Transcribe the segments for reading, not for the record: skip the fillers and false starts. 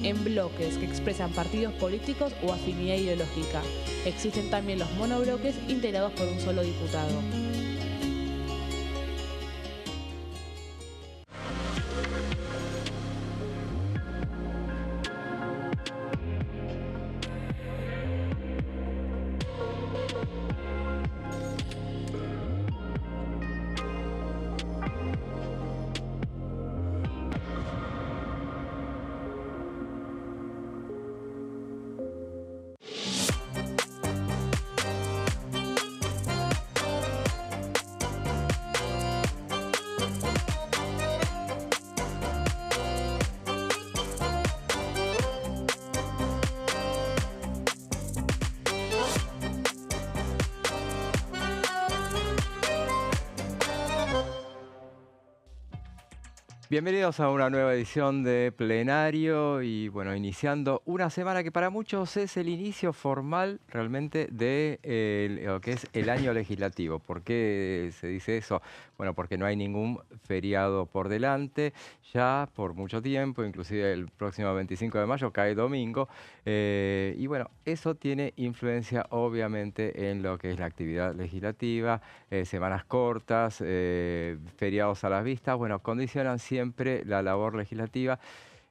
en bloques que expresan partidos políticos o afinidad ideológica. Existen también los monobloques integrados por un solo diputado. Bienvenidos a una nueva edición de Plenario y bueno, iniciando una semana que para muchos es el inicio formal realmente de lo que es el año legislativo. ¿Por qué se dice eso? Bueno, porque no hay ningún feriado por delante, ya por mucho tiempo, inclusive el próximo 25 de mayo cae domingo. Y bueno, eso tiene influencia obviamente en lo que es la actividad legislativa, semanas cortas, feriados a las vistas, bueno, condicionan siempre la labor legislativa.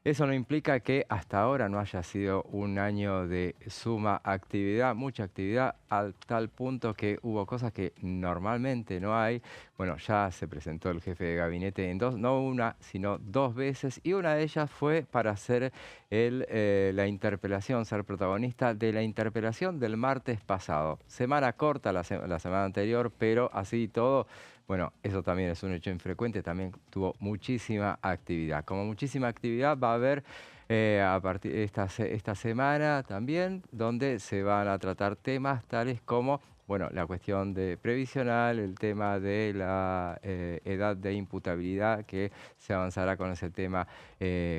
Eso no implica que hasta ahora no haya sido un año de suma actividad, mucha actividad, al tal punto que hubo cosas que normalmente no hay. Bueno, ya se presentó el jefe de gabinete en no una, sino dos veces, y una de ellas fue para hacer la interpelación, ser protagonista de la interpelación del martes pasado. Semana corta la semana anterior, pero así y todo. Bueno, eso también es un hecho infrecuente, también tuvo muchísima actividad. Como muchísima actividad va a haber a partir de esta semana también, donde se van a tratar temas tales como, bueno, la cuestión de previsional, el tema de la edad de imputabilidad, que se avanzará con ese tema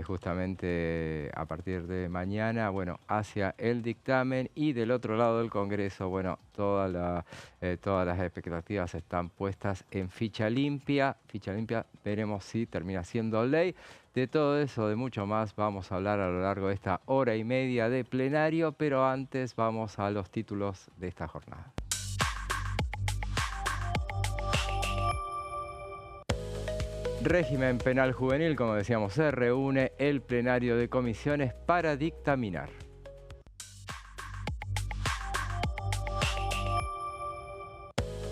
justamente a partir de mañana, bueno, hacia el dictamen. Y del otro lado del Congreso, bueno, todas las expectativas están puestas en ficha limpia. Ficha limpia, veremos si termina siendo ley. De todo eso, de mucho más, vamos a hablar a lo largo de esta hora y media de plenario, pero antes vamos a los títulos de esta jornada. Régimen penal juvenil, como decíamos, se reúne el plenario de comisiones para dictaminar.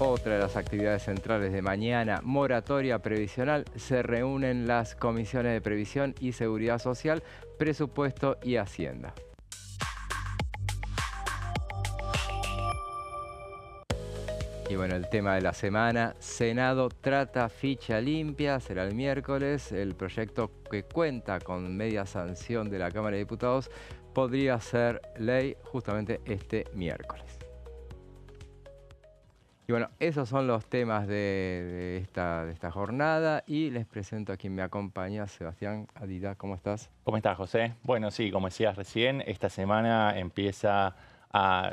Otra de las actividades centrales de mañana, moratoria previsional, se reúnen las comisiones de Previsión y Seguridad Social, Presupuesto y Hacienda. Y bueno, el tema de la semana, Senado trata ficha limpia, será el miércoles. El proyecto, que cuenta con media sanción de la Cámara de Diputados, podría ser ley justamente este miércoles. Y bueno, esos son los temas de esta jornada, y les presento a quien me acompaña, Sebastián Adida. ¿Cómo estás? ¿Cómo estás, José? Bueno, sí, como decías recién, esta semana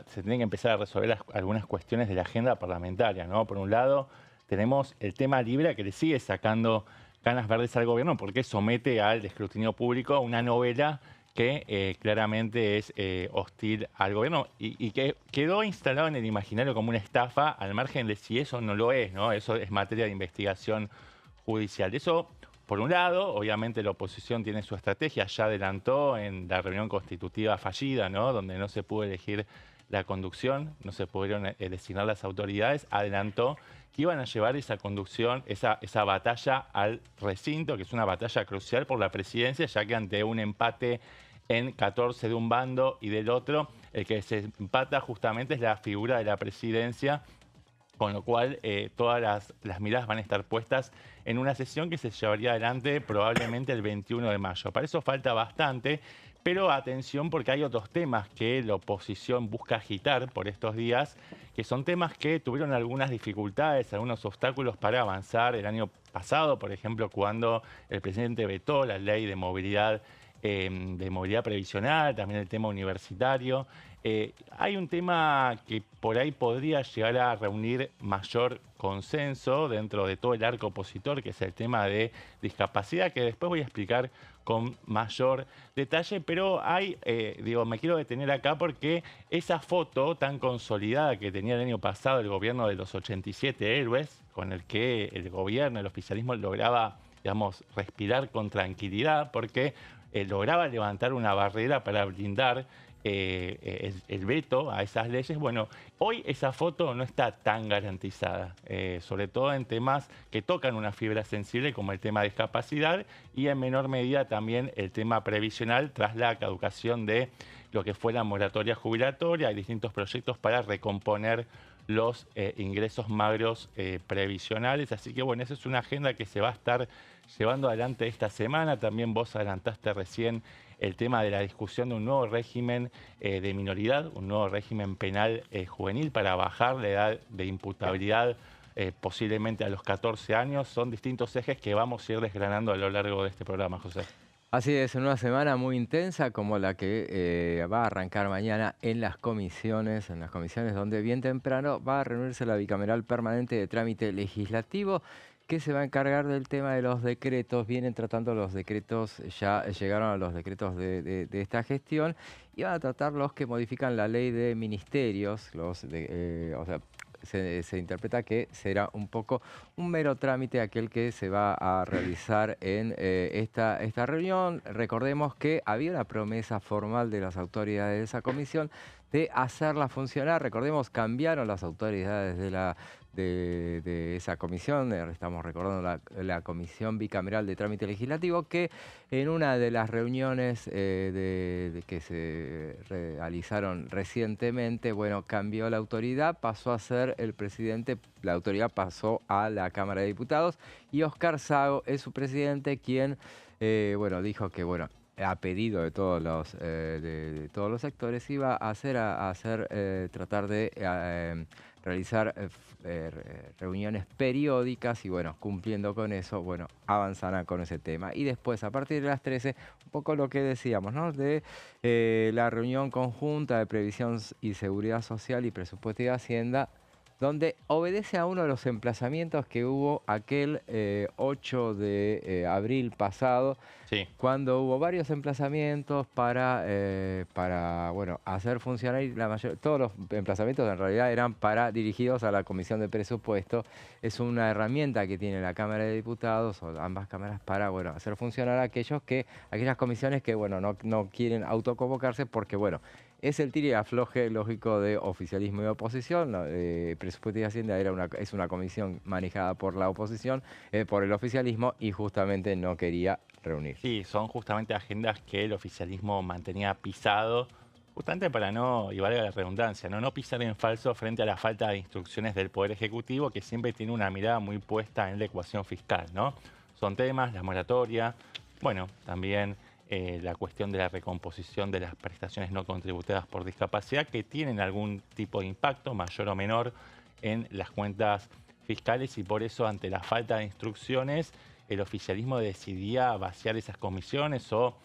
se tienen que empezar a resolver algunas cuestiones de la agenda parlamentaria, ¿no? Por un lado, tenemos el tema Libra, que le sigue sacando canas verdes al gobierno porque somete al escrutinio público una novela que claramente es hostil al gobierno y que quedó instalado en el imaginario como una estafa, al margen de si eso no lo es, ¿no? Eso es materia de investigación judicial. Eso, por un lado, obviamente la oposición tiene su estrategia, ya adelantó en la reunión constitutiva fallida, ¿no? Donde no se pudo elegir la conducción, no se pudieron designar las autoridades, adelantó que iban a llevar esa conducción, esa batalla al recinto, que es una batalla crucial por la presidencia, ya que ante un empate en 14 de un bando y del otro, el que se empata justamente es la figura de la presidencia, con lo cual todas las miradas van a estar puestas en una sesión que se llevaría adelante probablemente el 21 de mayo. Para eso falta bastante, pero atención, porque hay otros temas que la oposición busca agitar por estos días, que son temas que tuvieron algunas dificultades, algunos obstáculos para avanzar el año pasado, por ejemplo, cuando el presidente vetó la ley de movilidad de movilidad previsional, también el tema universitario. Hay un tema que por ahí podría llegar a reunir mayor consenso dentro de todo el arco opositor, que es el tema de discapacidad, que después voy a explicar con mayor detalle, pero me quiero detener acá porque esa foto tan consolidada que tenía el año pasado el gobierno de los 87 héroes, con el que el gobierno, el oficialismo lograba, digamos, respirar con tranquilidad, porque lograba levantar una barrera para blindar el veto a esas leyes. Bueno, hoy esa foto no está tan garantizada, sobre todo en temas que tocan una fibra sensible como el tema de discapacidad y en menor medida también el tema previsional tras la caducación de lo que fue la moratoria jubilatoria. Hay distintos proyectos para recomponer los ingresos magros previsionales. Así que bueno, esa es una agenda que se va a estar llevando adelante esta semana. También vos adelantaste recién el tema de la discusión de un nuevo régimen de minoridad, un nuevo régimen penal juvenil para bajar la edad de imputabilidad posiblemente a los 14 años. Son distintos ejes que vamos a ir desgranando a lo largo de este programa, José. Así es, en una semana muy intensa como la que va a arrancar mañana en las comisiones donde bien temprano va a reunirse la bicameral permanente de trámite legislativo que se va a encargar del tema de los decretos. Vienen tratando los decretos, ya llegaron a los decretos de esta gestión y van a tratar los que modifican la ley de ministerios, se interpreta que será un poco un mero trámite aquel que se va a realizar en esta reunión. Recordemos que había una promesa formal de las autoridades de esa comisión de hacerla funcionar. Recordemos, cambiaron las autoridades de esa comisión. Estamos recordando la Comisión Bicameral de Trámite Legislativo, que en una de las reuniones que se realizaron recientemente, bueno, cambió la autoridad, pasó a ser el presidente, la autoridad pasó a la Cámara de Diputados y Óscar Sago es su presidente, quien dijo que, bueno, a pedido de todos los sectores, iba a tratar de realizar reuniones periódicas y, bueno, cumpliendo con eso, bueno, avanzarán con ese tema. Y después, a partir de las 13, un poco lo que decíamos, ¿no? De la reunión conjunta de Previsión y Seguridad Social y Presupuesto y Hacienda, donde obedece a uno de los emplazamientos que hubo aquel 8 de abril pasado, Sí. cuando hubo varios emplazamientos para hacer funcionar todos los emplazamientos en realidad eran dirigidos a la Comisión de Presupuesto. Es una herramienta que tiene la Cámara de Diputados, o ambas cámaras, para hacer funcionar aquellas comisiones que no quieren autoconvocarse porque es el tire y afloje lógico de oficialismo y oposición. Presupuesto y Hacienda es una comisión manejada por la oposición, por el oficialismo, y justamente no quería reunir. Sí, son justamente agendas que el oficialismo mantenía pisado, justamente para no, y valga la redundancia, no pisar en falso frente a la falta de instrucciones del Poder Ejecutivo, que siempre tiene una mirada muy puesta en la ecuación fiscal, ¿no? Son temas, la moratoria, también la cuestión de la recomposición de las prestaciones no contributivas por discapacidad, que tienen algún tipo de impacto, mayor o menor, en las cuentas fiscales, y por eso, ante la falta de instrucciones, el oficialismo decidía vaciar esas comisiones o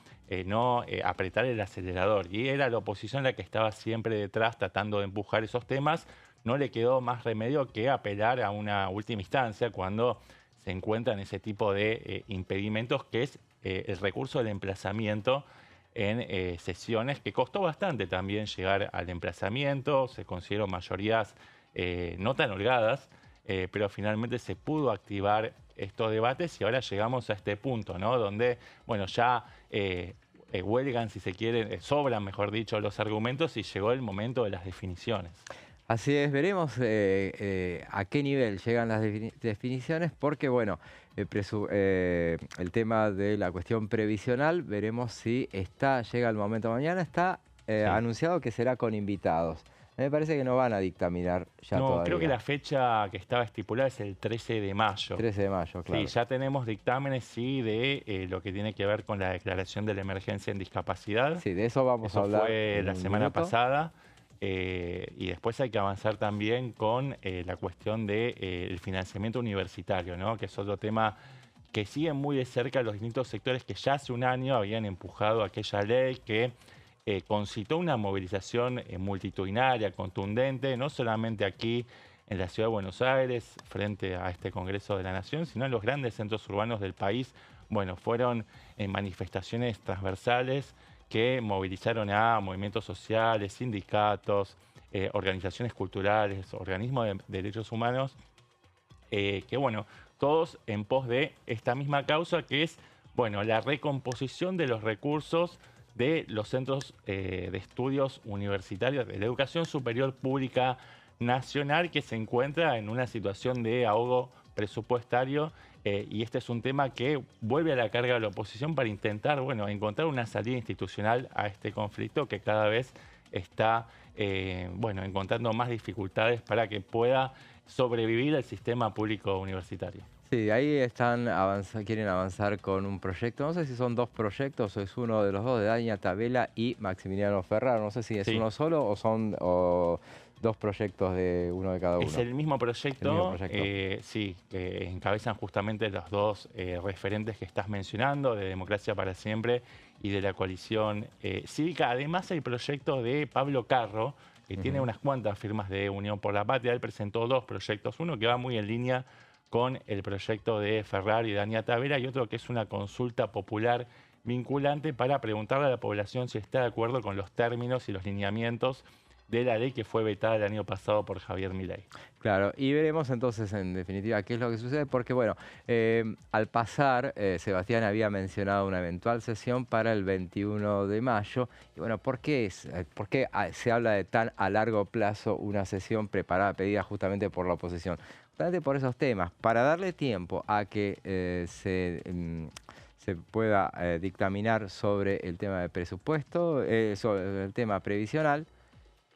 no apretar el acelerador. Y era la oposición la que estaba siempre detrás tratando de empujar esos temas. No le quedó más remedio que apelar a una última instancia cuando se encuentran ese tipo de impedimentos, que es el recurso del emplazamiento en sesiones, que costó bastante también llegar al emplazamiento. Se consiguieron mayorías no tan holgadas, pero finalmente se pudo activar estos debates y ahora llegamos a este punto, ¿no? Donde, ya huelgan, si se quiere, sobran, mejor dicho, los argumentos y llegó el momento de las definiciones. Así es, veremos a qué nivel llegan las definiciones, porque el tema de la cuestión previsional, veremos si llega el momento. Mañana está anunciado que será con invitados. Me parece que no van a dictaminar ya todavía. No, creo que la fecha que estaba estipulada es el 13 de mayo. 13 de mayo, claro. Sí, ya tenemos dictámenes, sí, de lo que tiene que ver con la declaración de la emergencia en discapacidad. Sí, de eso vamos a hablar. Eso fue la semana pasada. Y después hay que avanzar también con la cuestión del financiamiento universitario, ¿no? Que es otro tema que siguen muy de cerca los distintos sectores que ya hace un año habían empujado aquella ley que concitó una movilización multitudinaria, contundente, no solamente aquí en la ciudad de Buenos Aires, frente a este Congreso de la Nación, sino en los grandes centros urbanos del país. Bueno, fueron manifestaciones transversales que movilizaron a movimientos sociales, sindicatos, organizaciones culturales, organismos de derechos humanos, que bueno, todos en pos de esta misma causa, que es, bueno, la recomposición de los recursos de los centros de estudios universitarios de la educación superior pública nacional, que se encuentra en una situación de ahogo presupuestario, y este es un tema que vuelve a la carga de la oposición para intentar, bueno, encontrar una salida institucional a este conflicto que cada vez está, bueno, encontrando más dificultades para que pueda sobrevivir el sistema público universitario. Sí, ahí están quieren avanzar con un proyecto, no sé si son dos proyectos o es uno de los dos, de Dania Tabela y Maximiliano Ferraro, no sé si es Sí. uno solo o son dos proyectos de uno de cada uno. Es el mismo proyecto, El mismo proyecto. sí, que encabezan justamente los dos referentes que estás mencionando, de Democracia para Siempre y de la coalición cívica. Además, el proyecto de Pablo Carro, que tiene unas cuantas firmas de Unión por la Patria. Él presentó dos proyectos, uno que va muy en línea con el proyecto de Ferraro y Dania Tabela, y otro que es una consulta popular vinculante para preguntarle a la población si está de acuerdo con los términos y los lineamientos de la ley que fue vetada el año pasado por Javier Milei. Claro, y veremos entonces en definitiva qué es lo que sucede, porque bueno, al pasar, Sebastián había mencionado una eventual sesión para el 21 de mayo, y bueno, ¿por qué se habla de tan a largo plazo una sesión preparada, pedida justamente por la oposición? Justamente por esos temas, para darle tiempo a que se pueda dictaminar sobre el tema de presupuesto, sobre el tema previsional.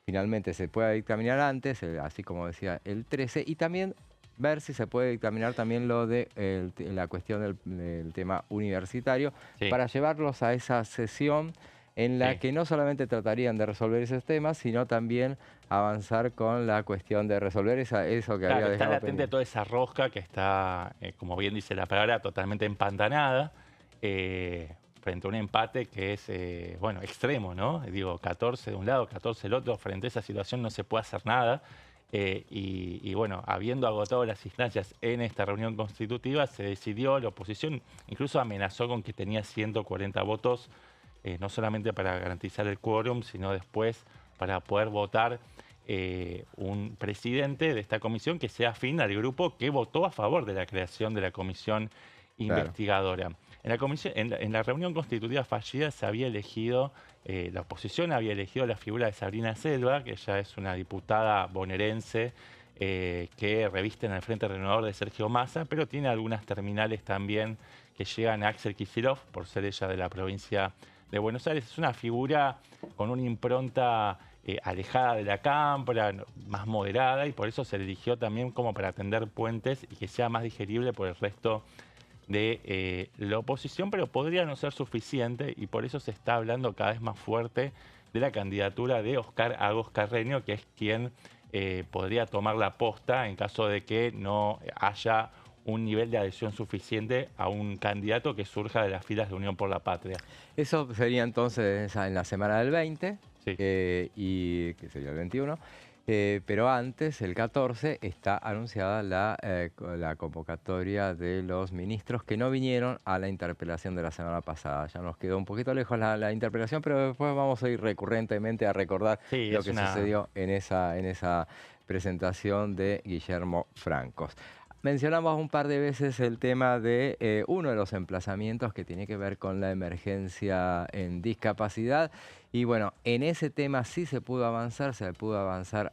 Finalmente se pueda dictaminar antes, así como decía el 13, y también ver si se puede dictaminar también lo de la cuestión del tema universitario, Sí. para llevarlos a esa sesión en la Sí. que no solamente tratarían de resolver esos temas, sino también avanzar con la cuestión de resolver eso que Claro, había está dejado latente pendiente. toda esa rosca que está, como bien dice la palabra, totalmente empantanada, frente a un empate que es, bueno, extremo, ¿no? Digo, 14 de un lado, 14 del otro. Frente a esa situación no se puede hacer nada. Y bueno, habiendo agotado las instancias en esta reunión constitutiva, se decidió, la oposición incluso amenazó con que tenía 140 votos, no solamente para garantizar el quórum, sino después para poder votar un presidente de esta comisión que sea afín al grupo que votó a favor de la creación de la comisión investigadora. En la reunión constitutiva fallida se había elegido, la oposición había elegido la figura de Sabrina Selva, que ella es una diputada bonaerense que reviste en el Frente Renovador de Sergio Massa, pero tiene algunas terminales también que llegan a Axel Kicillof, por ser ella de la provincia de Buenos Aires. Es una figura con una impronta alejada de la cámpora, más moderada, y por eso se eligió también como para tender puentes y que sea más digerible por el resto de la oposición, pero podría no ser suficiente, y por eso se está hablando cada vez más fuerte de la candidatura de Oscar Agos Carreño, que es quien podría tomar la posta en caso de que no haya un nivel de adhesión suficiente a un candidato que surja de las filas de Unión por la Patria. Eso sería entonces en la semana del 20, Sí. y que sería el 21. Pero antes, el 14, está anunciada la convocatoria de los ministros que no vinieron a la interpelación de la semana pasada. Ya nos quedó un poquito lejos la interpelación, pero después vamos a ir recurrentemente a recordar Sí, lo que sucedió en esa presentación de Guillermo Francos. Mencionamos un par de veces el tema de uno de los emplazamientos que tiene que ver con la emergencia en discapacidad. Y bueno, en ese tema sí se pudo avanzar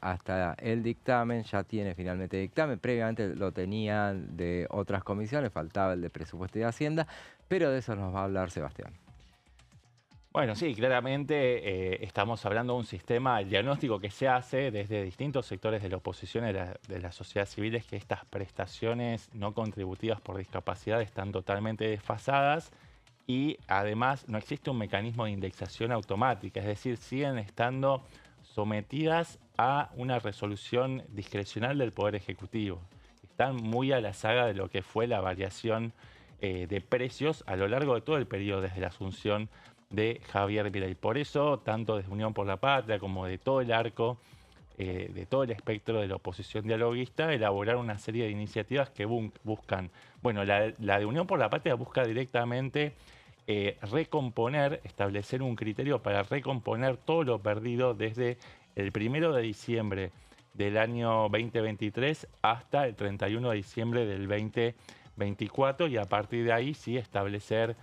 hasta el dictamen, ya tiene finalmente dictamen. Previamente lo tenían de otras comisiones, faltaba el de Presupuesto y Hacienda, pero de eso nos va a hablar Sebastián. Bueno, sí, claramente estamos hablando de un sistema, el diagnóstico que se hace desde distintos sectores de la oposición y de la sociedad civil es que estas prestaciones no contributivas por discapacidad están totalmente desfasadas, y además no existe un mecanismo de indexación automática, es decir, siguen estando sometidas a una resolución discrecional del Poder Ejecutivo. Están muy a la saga de lo que fue la variación de precios a lo largo de todo el periodo desde la asunción de Javier Milei. Por eso, tanto desde Unión por la Patria como de todo el arco, de todo el espectro de la oposición dialoguista, elaborar una serie de iniciativas que buscan, bueno, la de Unión por la Patria busca directamente recomponer, establecer un criterio para recomponer todo lo perdido desde el 1 de diciembre del año 2023 hasta el 31 de diciembre del 2024 y a partir de ahí sí establecer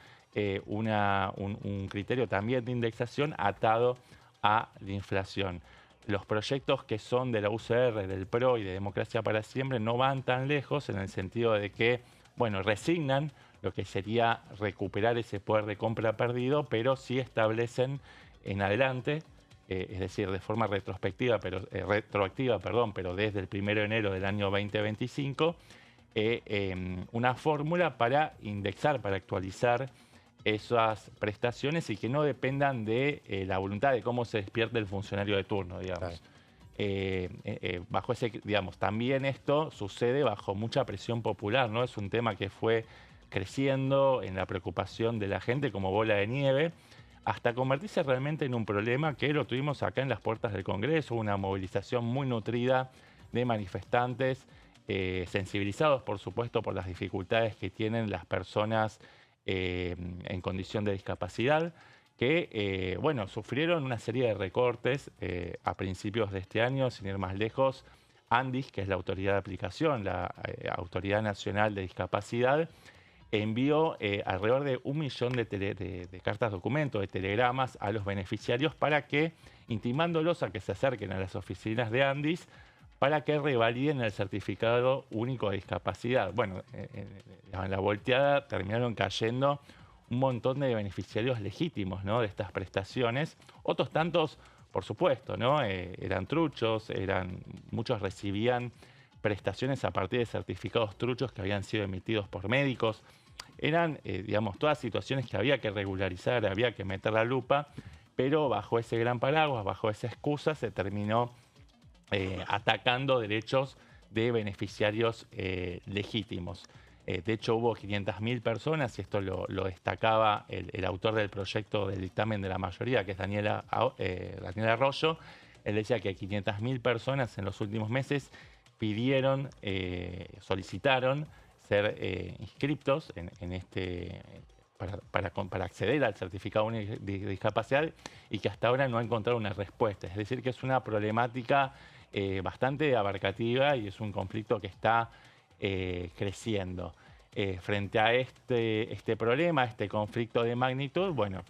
un criterio también de indexación atado a la inflación. Los proyectos que son de la UCR, del PRO y de Democracia para Siempre no van tan lejos en el sentido de que, bueno, resignan lo que sería recuperar ese poder de compra perdido, pero sí establecen en adelante, es decir, de forma retroactiva, pero desde el 1 de enero del año 2025, una fórmula para indexar, para actualizar esas prestaciones y que no dependan de la voluntad de cómo se despierte el funcionario de turno, digamos. Claro. Bajo ese, digamos, también esto sucede bajo mucha presión popular, ¿no? Es un tema que fue creciendo en la preocupación de la gente como bola de nieve, hasta convertirse realmente en un problema que lo tuvimos acá en las puertas del Congreso, una movilización muy nutrida de manifestantes, sensibilizados, por supuesto, por las dificultades que tienen las personas en condición de discapacidad, que, bueno, sufrieron una serie de recortes a principios de este año, sin ir más lejos. ANDIS, que es la autoridad de aplicación, la Autoridad Nacional de Discapacidad, envió alrededor de 1 millón de cartas documento, de telegramas a los beneficiarios para que, intimándolos a que se acerquen a las oficinas de ANDIS, para que revaliden el certificado único de discapacidad. Bueno, en la volteada terminaron cayendo un montón de beneficiarios legítimos, ¿no?, de estas prestaciones. Otros tantos, por supuesto, ¿no?, eran truchos, muchos recibían prestaciones a partir de certificados truchos que habían sido emitidos por médicos. Eran, digamos, todas situaciones que había que regularizar, había que meter la lupa, pero bajo ese gran paraguas, bajo esa excusa, se terminó atacando derechos de beneficiarios legítimos. De hecho, hubo 500.000 personas, y esto lo destacaba el autor del proyecto del dictamen de la mayoría, que es Daniel Arroyo. Él decía que 500.000 personas en los últimos meses solicitaron ser inscriptos en este, para acceder al certificado único de discapacidad y que hasta ahora no ha encontrado una respuesta. Es decir, que es una problemática bastante abarcativa y es un conflicto que está creciendo. Frente a este problema, este conflicto de magnitud, bueno,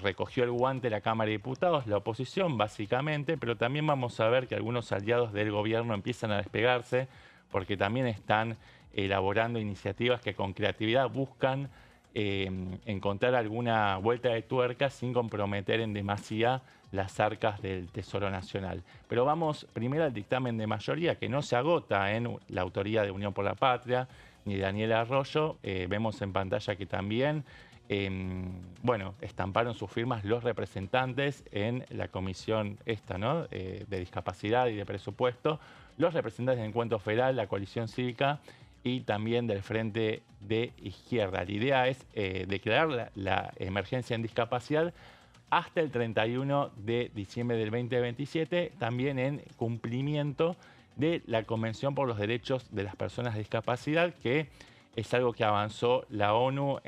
recogió el guante la Cámara de Diputados, la oposición básicamente, pero también vamos a ver que algunos aliados del gobierno empiezan a despegarse porque también están elaborando iniciativas que con creatividad buscan encontrar alguna vuelta de tuerca sin comprometer en demasía las arcas del Tesoro Nacional. Pero vamos primero al dictamen de mayoría, que no se agota en la autoría de Unión por la Patria ni de Daniel Arroyo. Vemos en pantalla que también bueno, estamparon sus firmas los representantes en la comisión ¿no?, de discapacidad y de presupuesto, los representantes del Encuentro Federal, la Coalición Cívica y también del Frente de Izquierda. La idea es declarar la emergencia en discapacidad hasta el 31 de diciembre del 2027, también en cumplimiento de la Convención por los Derechos de las Personas de Discapacidad, que es algo que avanzó la ONU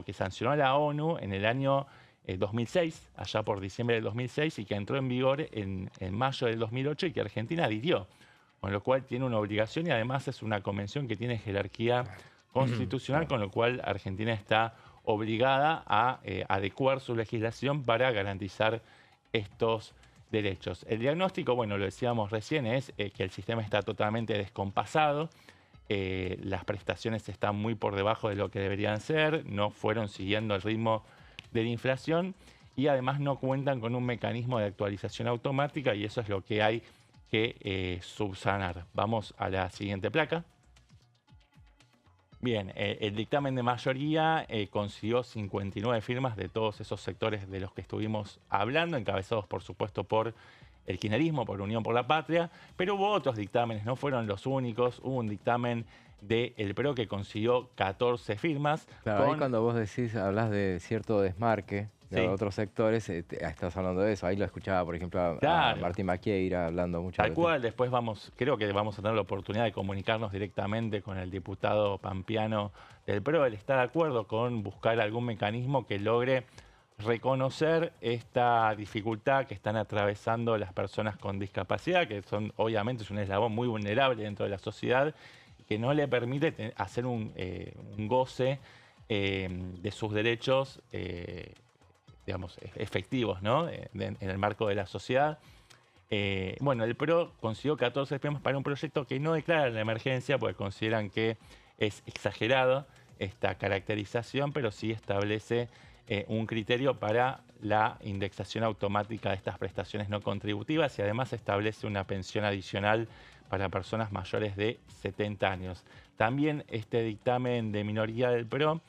que sancionó la ONU en el año 2006, allá por diciembre del 2006, y que entró en vigor en mayo del 2008 y que Argentina adhirió, con lo cual tiene una obligación y además es una convención que tiene jerarquía constitucional, con lo cual Argentina está obligada a adecuar su legislación para garantizar estos derechos. El diagnóstico, bueno, lo decíamos recién, es que el sistema está totalmente descompasado, las prestaciones están muy por debajo de lo que deberían ser, no fueron siguiendo el ritmo de la inflación y además no cuentan con un mecanismo de actualización automática y eso es lo que hay que subsanar. Vamos a la siguiente placa. Bien, el dictamen de mayoría consiguió 59 firmas de todos esos sectores de los que estuvimos hablando, encabezados por supuesto por el kirchnerismo, por Unión por la Patria, pero hubo otros dictámenes, no fueron los únicos. Hubo un dictamen del PRO que consiguió 14 firmas. Claro, ahí cuando vos decís, hablas de cierto desmarque de Sí. otros sectores, estás hablando de eso. Ahí lo escuchaba, por ejemplo, a Claro. Martín Maquieira hablando mucho Tal de cual, después creo que vamos a tener la oportunidad de comunicarnos directamente con el diputado pampeano del PRO. Él está de acuerdo con buscar algún mecanismo que logre reconocer esta dificultad que están atravesando las personas con discapacidad, que obviamente es un eslabón muy vulnerable dentro de la sociedad, que no le permite hacer un goce de sus derechos, digamos, efectivos, ¿no? En el marco de la sociedad. Bueno, el PRO consiguió 14 firmas para un proyecto que no declara la emergencia porque consideran que es exagerado esta caracterización, pero sí establece un criterio para la indexación automática de estas prestaciones no contributivas y además establece una pensión adicional para personas mayores de 70 años. También este dictamen de minoría del PRO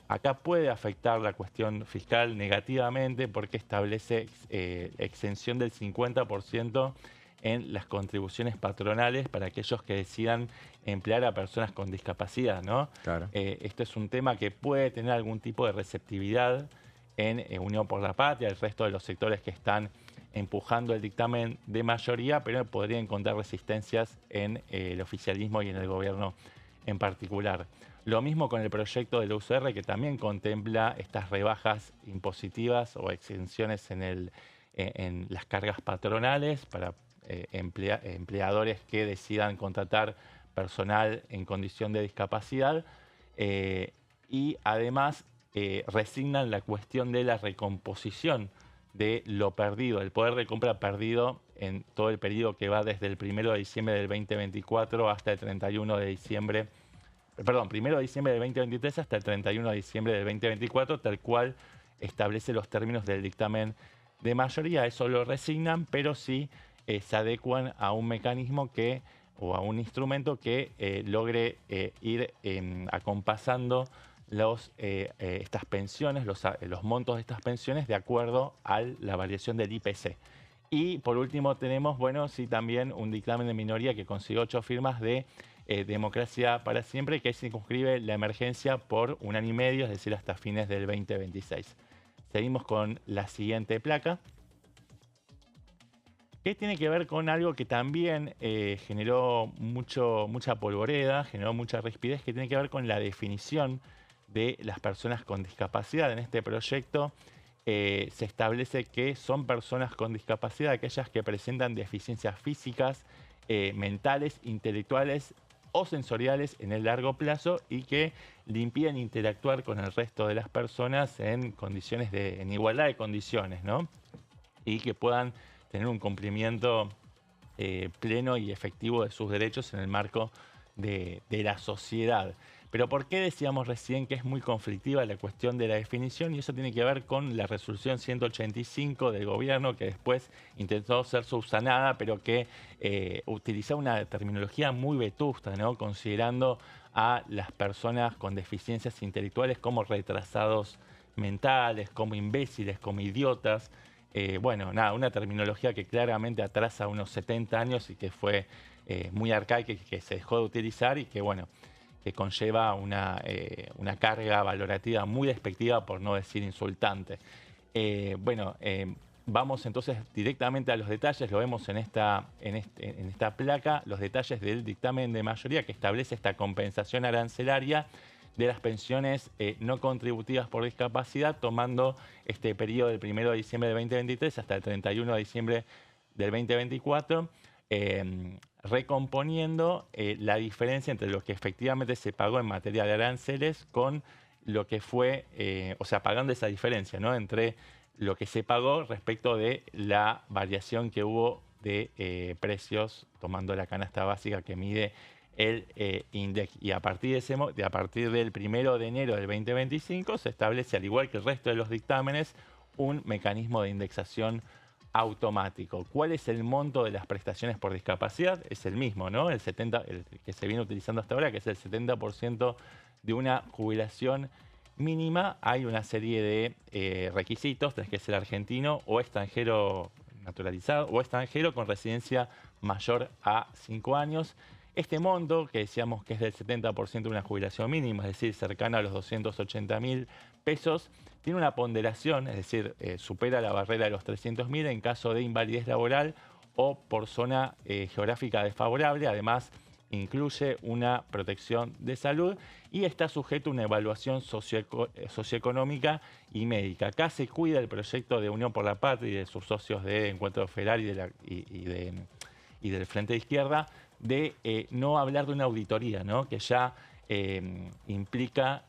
acá puede afectar la cuestión fiscal negativamente porque establece exención del 50% en las contribuciones patronales para aquellos que decidan emplear a personas con discapacidad, ¿no? Claro. Esto es un tema que puede tener algún tipo de receptividad en Unión por la Patria, el resto de los sectores que están empujando el dictamen de mayoría, pero podría encontrar resistencias en el oficialismo y en el gobierno en particular. Lo mismo con el proyecto del UCR, que también contempla estas rebajas impositivas o exenciones en las cargas patronales para empleadores que decidan contratar personal en condición de discapacidad y además resignan la cuestión de la recomposición de lo perdido, el poder de compra perdido en todo el periodo que va desde el 1 de diciembre del 2024 hasta el 31 de diciembre, perdón, 1 de diciembre del 2023 hasta el 31 de diciembre del 2024, tal cual establece los términos del dictamen de mayoría. Eso lo resignan, pero sí se adecuan a un mecanismo o a un instrumento que logre ir acompasando estas pensiones, los montos de estas pensiones de acuerdo a la variación del IPC. Y por último tenemos, bueno, sí también un dictamen de minoría que consiguió 8 firmas de Democracia para Siempre, que circunscribe la emergencia por 1 año y medio, es decir, hasta fines del 2026. Seguimos con la siguiente placa, que tiene que ver con algo que también generó mucha polvoreda, generó mucha rispidez, que tiene que ver con la definición de las personas con discapacidad. En este proyecto se establece que son personas con discapacidad aquellas que presentan deficiencias físicas, mentales, intelectuales o sensoriales en el largo plazo y que le impiden interactuar con el resto de las personas en igualdad de condiciones, ¿no? Y que puedan tener un cumplimiento pleno y efectivo de sus derechos en el marco de la sociedad. Pero ¿por qué decíamos recién que es muy conflictiva la cuestión de la definición? Y eso tiene que ver con la resolución 185 del gobierno, que después intentó ser subsanada, pero que utilizaba una terminología muy vetusta, ¿no? Considerando a las personas con deficiencias intelectuales como retrasados mentales, como imbéciles, como idiotas. Bueno, nada, una terminología que claramente atrasa unos 70 años y que fue muy arcaica y que se dejó de utilizar y que, bueno, que conlleva una carga valorativa muy despectiva, por no decir insultante. Vamos entonces directamente a los detalles, lo vemos en esta placa, los detalles del dictamen de mayoría que establece esta compensación arancelaria de las pensiones no contributivas por discapacidad, tomando este periodo del 1 de diciembre del 2023 hasta el 31 de diciembre del 2024, recomponiendo la diferencia entre lo que efectivamente se pagó en materia de aranceles con lo que fue, o sea, pagando esa diferencia, ¿no?, entre lo que se pagó respecto de la variación que hubo de precios, tomando la canasta básica que mide el INDEC. Y a partir del 1 de enero del 2025 se establece, al igual que el resto de los dictámenes, un mecanismo de indexación automático. ¿Cuál es el monto de las prestaciones por discapacidad? Es el mismo, ¿no? El que se viene utilizando hasta ahora, que es el 70% de una jubilación mínima. Hay una serie de requisitos, tenés que ser argentino o extranjero naturalizado o extranjero con residencia mayor a 5 años. Este monto, que decíamos que es del 70% de una jubilación mínima, es decir, cercana a los 280.000 pesos, tiene una ponderación, es decir, supera la barrera de los 300.000 en caso de invalidez laboral o por zona geográfica desfavorable. Además, incluye una protección de salud y está sujeto a una evaluación socioeconómica y médica. Acá se cuida el proyecto de Unión por la Patria y de sus socios de Encuentro Federal y del Frente de Izquierda de no hablar de una auditoría, ¿no? Que ya implica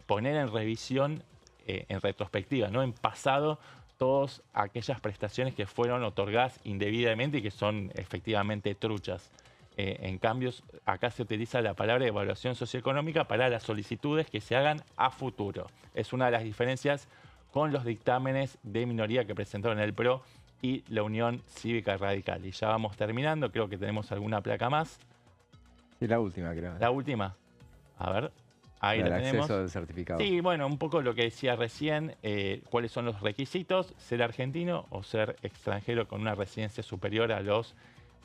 poner en revisión, en retrospectiva, ¿no? En pasado, todas aquellas prestaciones que fueron otorgadas indebidamente y que son efectivamente truchas. En cambio, acá se utiliza la palabra evaluación socioeconómica para las solicitudes que se hagan a futuro. Es una de las diferencias con los dictámenes de minoría que presentaron el PRO y la Unión Cívica Radical. Y ya vamos terminando, creo que tenemos alguna placa más. Sí, la última, creo. La última. A ver, ahí la tenemos. El acceso del certificado. Sí, bueno, un poco lo que decía recién, cuáles son los requisitos: ser argentino o ser extranjero con una residencia superior a los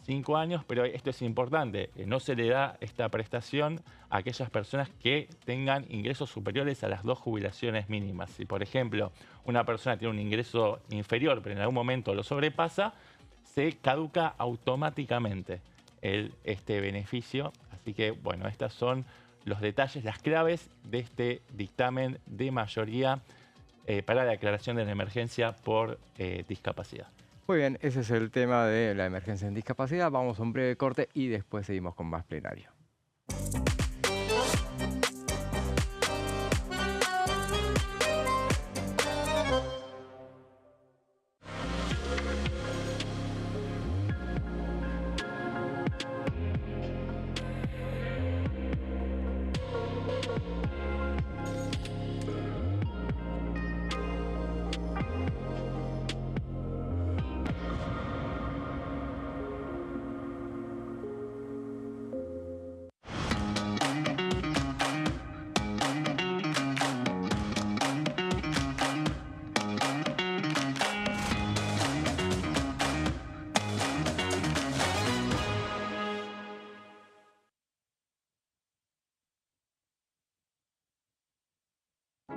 5 años, pero esto es importante, no se le da esta prestación a aquellas personas que tengan ingresos superiores a las 2 jubilaciones mínimas. Si, por ejemplo, una persona tiene un ingreso inferior, pero en algún momento lo sobrepasa, se caduca automáticamente este beneficio. Así que, bueno, estos son los detalles, las claves de este dictamen de mayoría para la declaración de la emergencia por discapacidad. Muy bien, ese es el tema de la emergencia en discapacidad. Vamos a un breve corte y después seguimos con más plenario.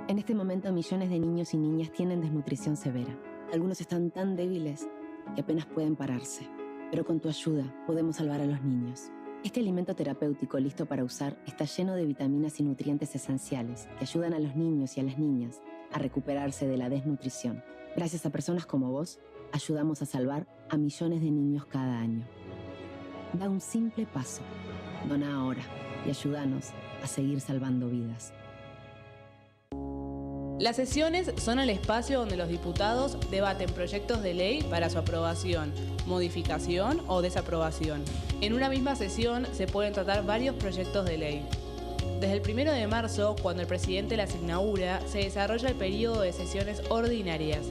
En este momento, millones de niños y niñas tienen desnutrición severa. Algunos están tan débiles que apenas pueden pararse. Pero con tu ayuda, podemos salvar a los niños. Este alimento terapéutico listo para usar está lleno de vitaminas y nutrientes esenciales que ayudan a los niños y a las niñas a recuperarse de la desnutrición. Gracias a personas como vos, ayudamos a salvar a millones de niños cada año. Da un simple paso. Dona ahora y ayúdanos a seguir salvando vidas. Las sesiones son el espacio donde los diputados debaten proyectos de ley para su aprobación, modificación o desaprobación. En una misma sesión se pueden tratar varios proyectos de ley. Desde el 1 de marzo, cuando el presidente las inaugura, se desarrolla el periodo de sesiones ordinarias.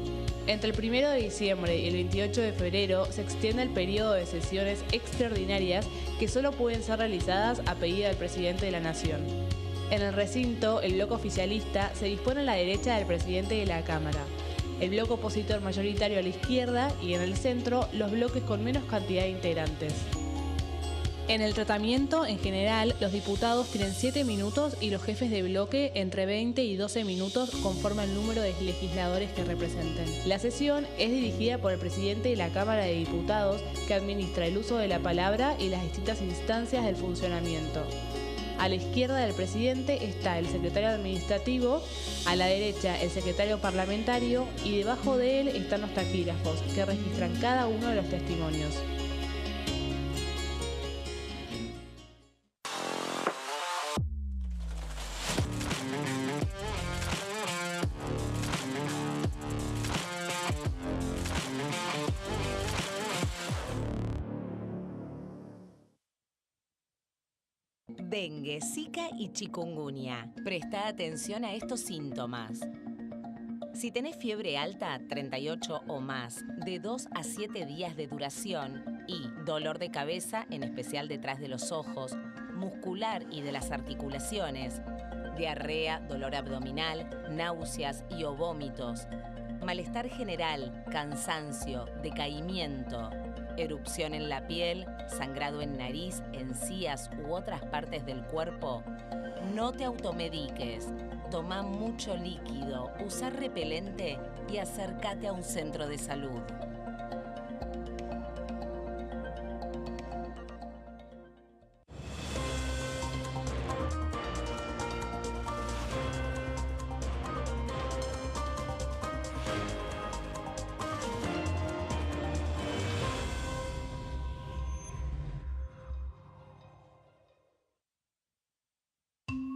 Entre el 1 de diciembre y el 28 de febrero se extiende el periodo de sesiones extraordinarias que solo pueden ser realizadas a pedido del presidente de la Nación. En el recinto, el bloque oficialista se dispone a la derecha del presidente de la Cámara, el bloque opositor mayoritario a la izquierda y en el centro los bloques con menos cantidad de integrantes. En el tratamiento, en general, los diputados tienen 7 minutos y los jefes de bloque entre 20 y 12 minutos conforme al número de legisladores que representen. La sesión es dirigida por el presidente de la Cámara de Diputados, que administra el uso de la palabra y las distintas instancias del funcionamiento. A la izquierda del presidente está el secretario administrativo, a la derecha el secretario parlamentario y debajo de él están los taquígrafos, que registran cada uno de los testimonios. Dengue, Zika y chikungunya. Presta atención a estos síntomas. Si tenés fiebre alta, 38 o más, de 2 a 7 días de duración y dolor de cabeza, en especial detrás de los ojos, muscular y de las articulaciones, diarrea, dolor abdominal, náuseas y o vómitos, malestar general, cansancio, decaimiento, erupción en la piel, sangrado en nariz, encías u otras partes del cuerpo, no te automediques. Toma mucho líquido, usa repelente y acércate a un centro de salud.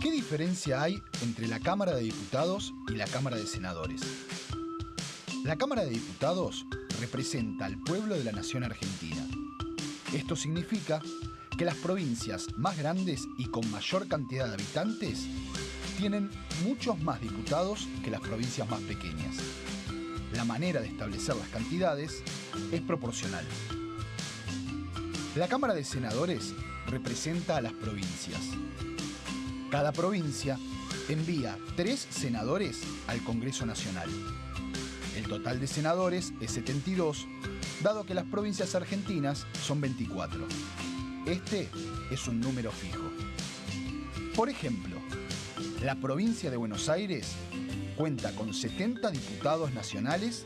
¿Qué diferencia hay entre la Cámara de Diputados y la Cámara de Senadores? La Cámara de Diputados representa al pueblo de la nación argentina. Esto significa que las provincias más grandes y con mayor cantidad de habitantes tienen muchos más diputados que las provincias más pequeñas. La manera de establecer las cantidades es proporcional. La Cámara de Senadores representa a las provincias. Cada provincia envía 3 senadores al Congreso Nacional. El total de senadores es 72, dado que las provincias argentinas son 24. Este es un número fijo. Por ejemplo, la provincia de Buenos Aires cuenta con 70 diputados nacionales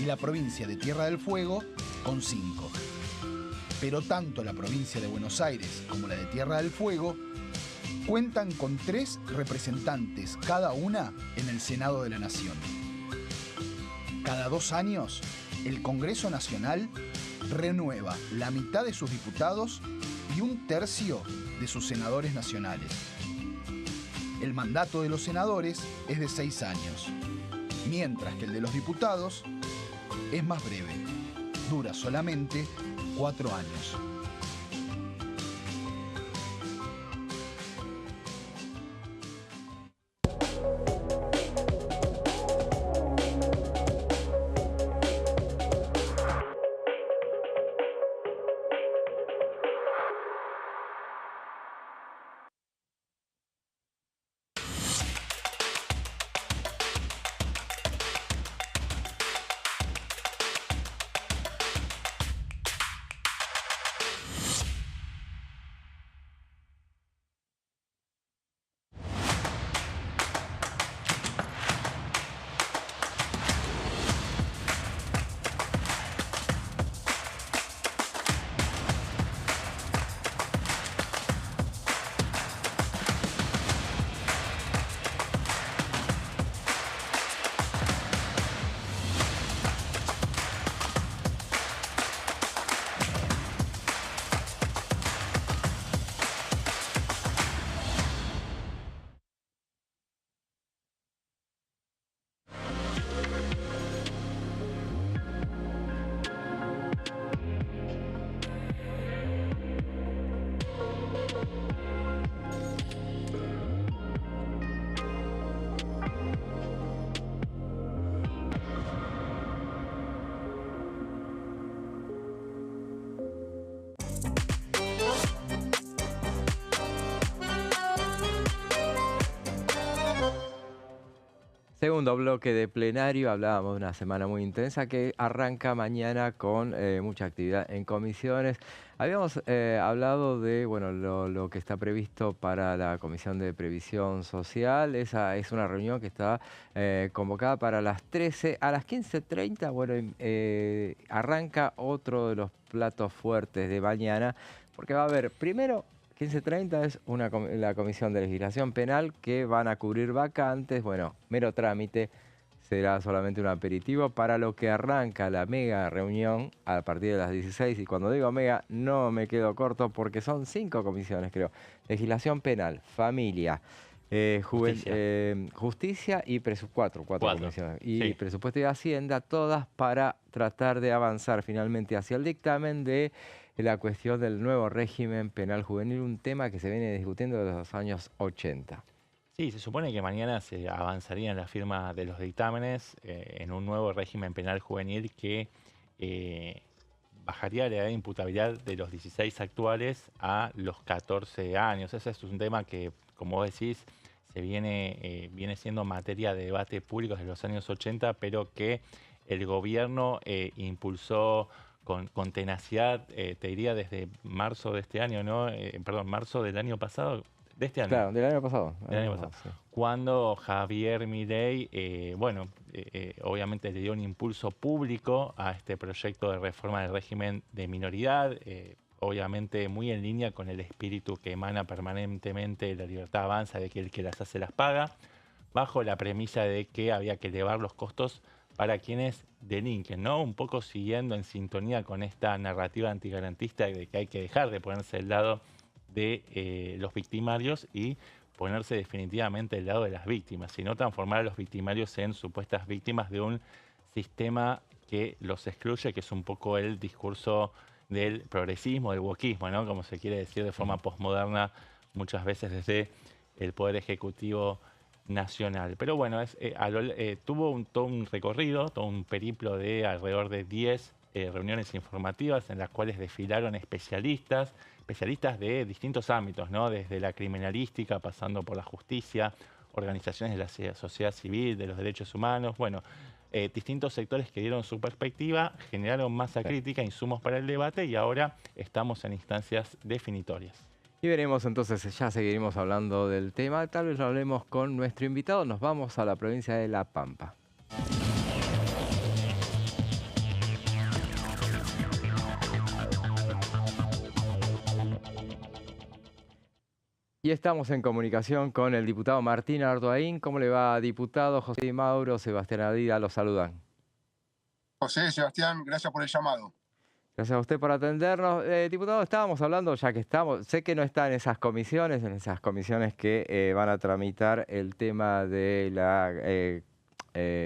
y la provincia de Tierra del Fuego con 5. Pero tanto la provincia de Buenos Aires como la de Tierra del Fuego cuentan con 3 representantes cada una en el Senado de la Nación. Cada 2 años, el Congreso Nacional renueva la mitad de sus diputados y 1/3 de sus senadores nacionales. El mandato de los senadores es de 6 años, mientras que el de los diputados es más breve, dura solamente 4 años. Segundo bloque de plenario, hablábamos de una semana muy intensa que arranca mañana con mucha actividad en comisiones. Habíamos hablado de bueno, lo que está previsto para la Comisión de Previsión Social. Esa es una reunión que está convocada para las 13. A las 15:30, bueno, arranca otro de los platos fuertes de mañana, porque va a haber primero 15:30 es la Comisión de Legislación Penal que van a cubrir vacantes. Bueno, mero trámite, será solamente un aperitivo para lo que arranca la mega reunión a partir de las 16. Y cuando digo mega, no me quedo corto porque son 5 comisiones, creo. Legislación Penal, Familia, Justicia y Presupuesto. Cuatro comisiones. Y sí. Presupuesto y Hacienda, todas para tratar de avanzar finalmente hacia el dictamen de la cuestión del nuevo régimen penal juvenil, un tema que se viene discutiendo desde los años 80. Sí, se supone que mañana se avanzaría en la firma de los dictámenes en un nuevo régimen penal juvenil que bajaría la edad de imputabilidad de los 16 actuales a los 14 años. Ese es un tema que, como vos decís, viene siendo materia de debate público desde los años 80, pero que el gobierno impulsó con tenacidad, te diría desde marzo de este año, ¿no? Perdón, marzo del año pasado, de este año. Claro, del año pasado. Del año pasado. Sí. Cuando Javier Milei, obviamente le dio un impulso público a este proyecto de reforma del régimen de minoridad, obviamente muy en línea con el espíritu que emana permanentemente la libertad avanza, de que el que las hace las paga, bajo la premisa de que había que elevar los costos para quienes delinquen, ¿no? Un poco siguiendo en sintonía con esta narrativa antigarantista de que hay que dejar de ponerse del lado de los victimarios y ponerse definitivamente del lado de las víctimas, sino transformar a los victimarios en supuestas víctimas de un sistema que los excluye, que es un poco el discurso del progresismo, del wokismo, ¿no? Como se quiere decir de forma posmoderna muchas veces desde el Poder Ejecutivo Nacional. Pero bueno, tuvo todo un recorrido, todo un periplo de alrededor de 10 reuniones informativas en las cuales desfilaron especialistas de distintos ámbitos, ¿no? Desde la criminalística, pasando por la justicia, organizaciones de la sociedad civil, de los derechos humanos, distintos sectores que dieron su perspectiva, generaron masa crítica, insumos para el debate y ahora estamos en instancias definitorias. Y veremos entonces, ya seguiremos hablando del tema, tal vez lo hablemos con nuestro invitado, nos vamos a la provincia de La Pampa. Y estamos en comunicación con el diputado Martín Ardoaín. ¿Cómo le va, diputado? José Mauro, Sebastián Ardila, los saludan. José, Sebastián, gracias por el llamado. Gracias a usted por atendernos. Diputado, estábamos hablando, ya que estamos, sé que no está en esas comisiones que van a tramitar el tema de la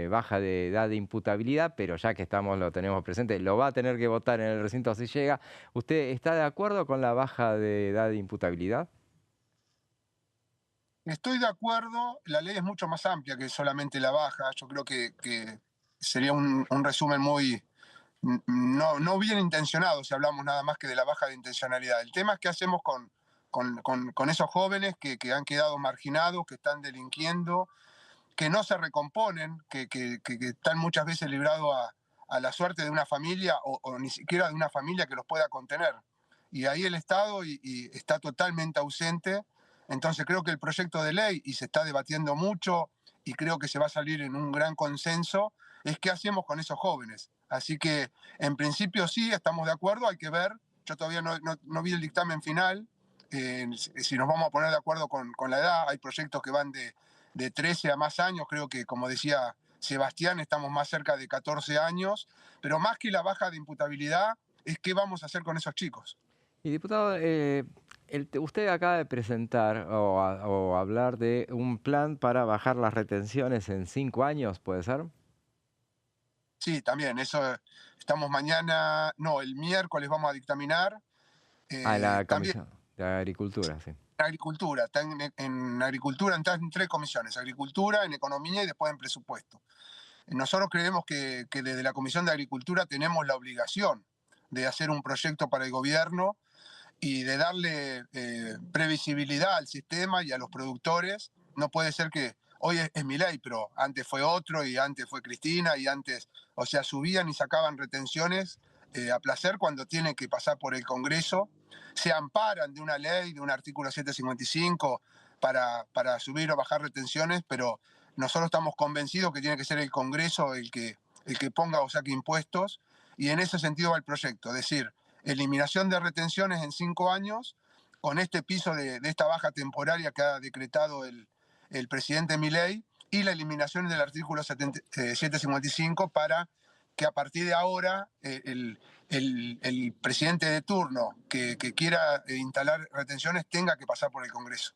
baja de edad de imputabilidad, pero ya que estamos, lo tenemos presente, lo va a tener que votar en el recinto si llega. ¿Usted está de acuerdo con la baja de edad de imputabilidad? Estoy de acuerdo, la ley es mucho más amplia que solamente la baja. Yo creo que sería un resumen muy no bien intencionado si hablamos nada más que de la baja de intencionalidad. El tema es qué hacemos con esos jóvenes que han quedado marginados, que están delinquiendo, que no se recomponen, que están muchas veces librados a la suerte de una familia o ni siquiera de una familia que los pueda contener. Y ahí el Estado y está totalmente ausente. Entonces creo que el proyecto de ley, y se está debatiendo mucho, y creo que se va a salir en un gran consenso, es qué hacemos con esos jóvenes. Así que en principio sí, estamos de acuerdo, hay que ver. Yo todavía no vi el dictamen final, si nos vamos a poner de acuerdo con la edad. Hay proyectos que van de 13 a más años, creo que como decía Sebastián, estamos más cerca de 14 años, pero más que la baja de imputabilidad es qué vamos a hacer con esos chicos. Y diputado, usted acaba de presentar o hablar de un plan para bajar las retenciones en 5 años, ¿puede ser? Sí, también, eso estamos el miércoles vamos a dictaminar. En la Comisión de Agricultura, sí. Agricultura, está en Agricultura entran en 3 comisiones, Agricultura, en Economía y después en Presupuesto. Nosotros creemos que desde la Comisión de Agricultura tenemos la obligación de hacer un proyecto para el gobierno y de darle previsibilidad al sistema y a los productores. No puede ser que hoy es Milei, pero antes fue otro y antes fue Cristina y antes, o sea, subían y sacaban retenciones a placer cuando tienen que pasar por el Congreso. Se amparan de una ley, de un artículo 755 para subir o bajar retenciones, pero nosotros estamos convencidos que tiene que ser el Congreso el que ponga o saque impuestos, y en ese sentido va el proyecto, es decir, eliminación de retenciones en 5 años, con este piso de esta baja temporaria que ha decretado el presidente Milei, y la eliminación del artículo 755 para que a partir de ahora el presidente de turno que quiera instalar retenciones tenga que pasar por el Congreso.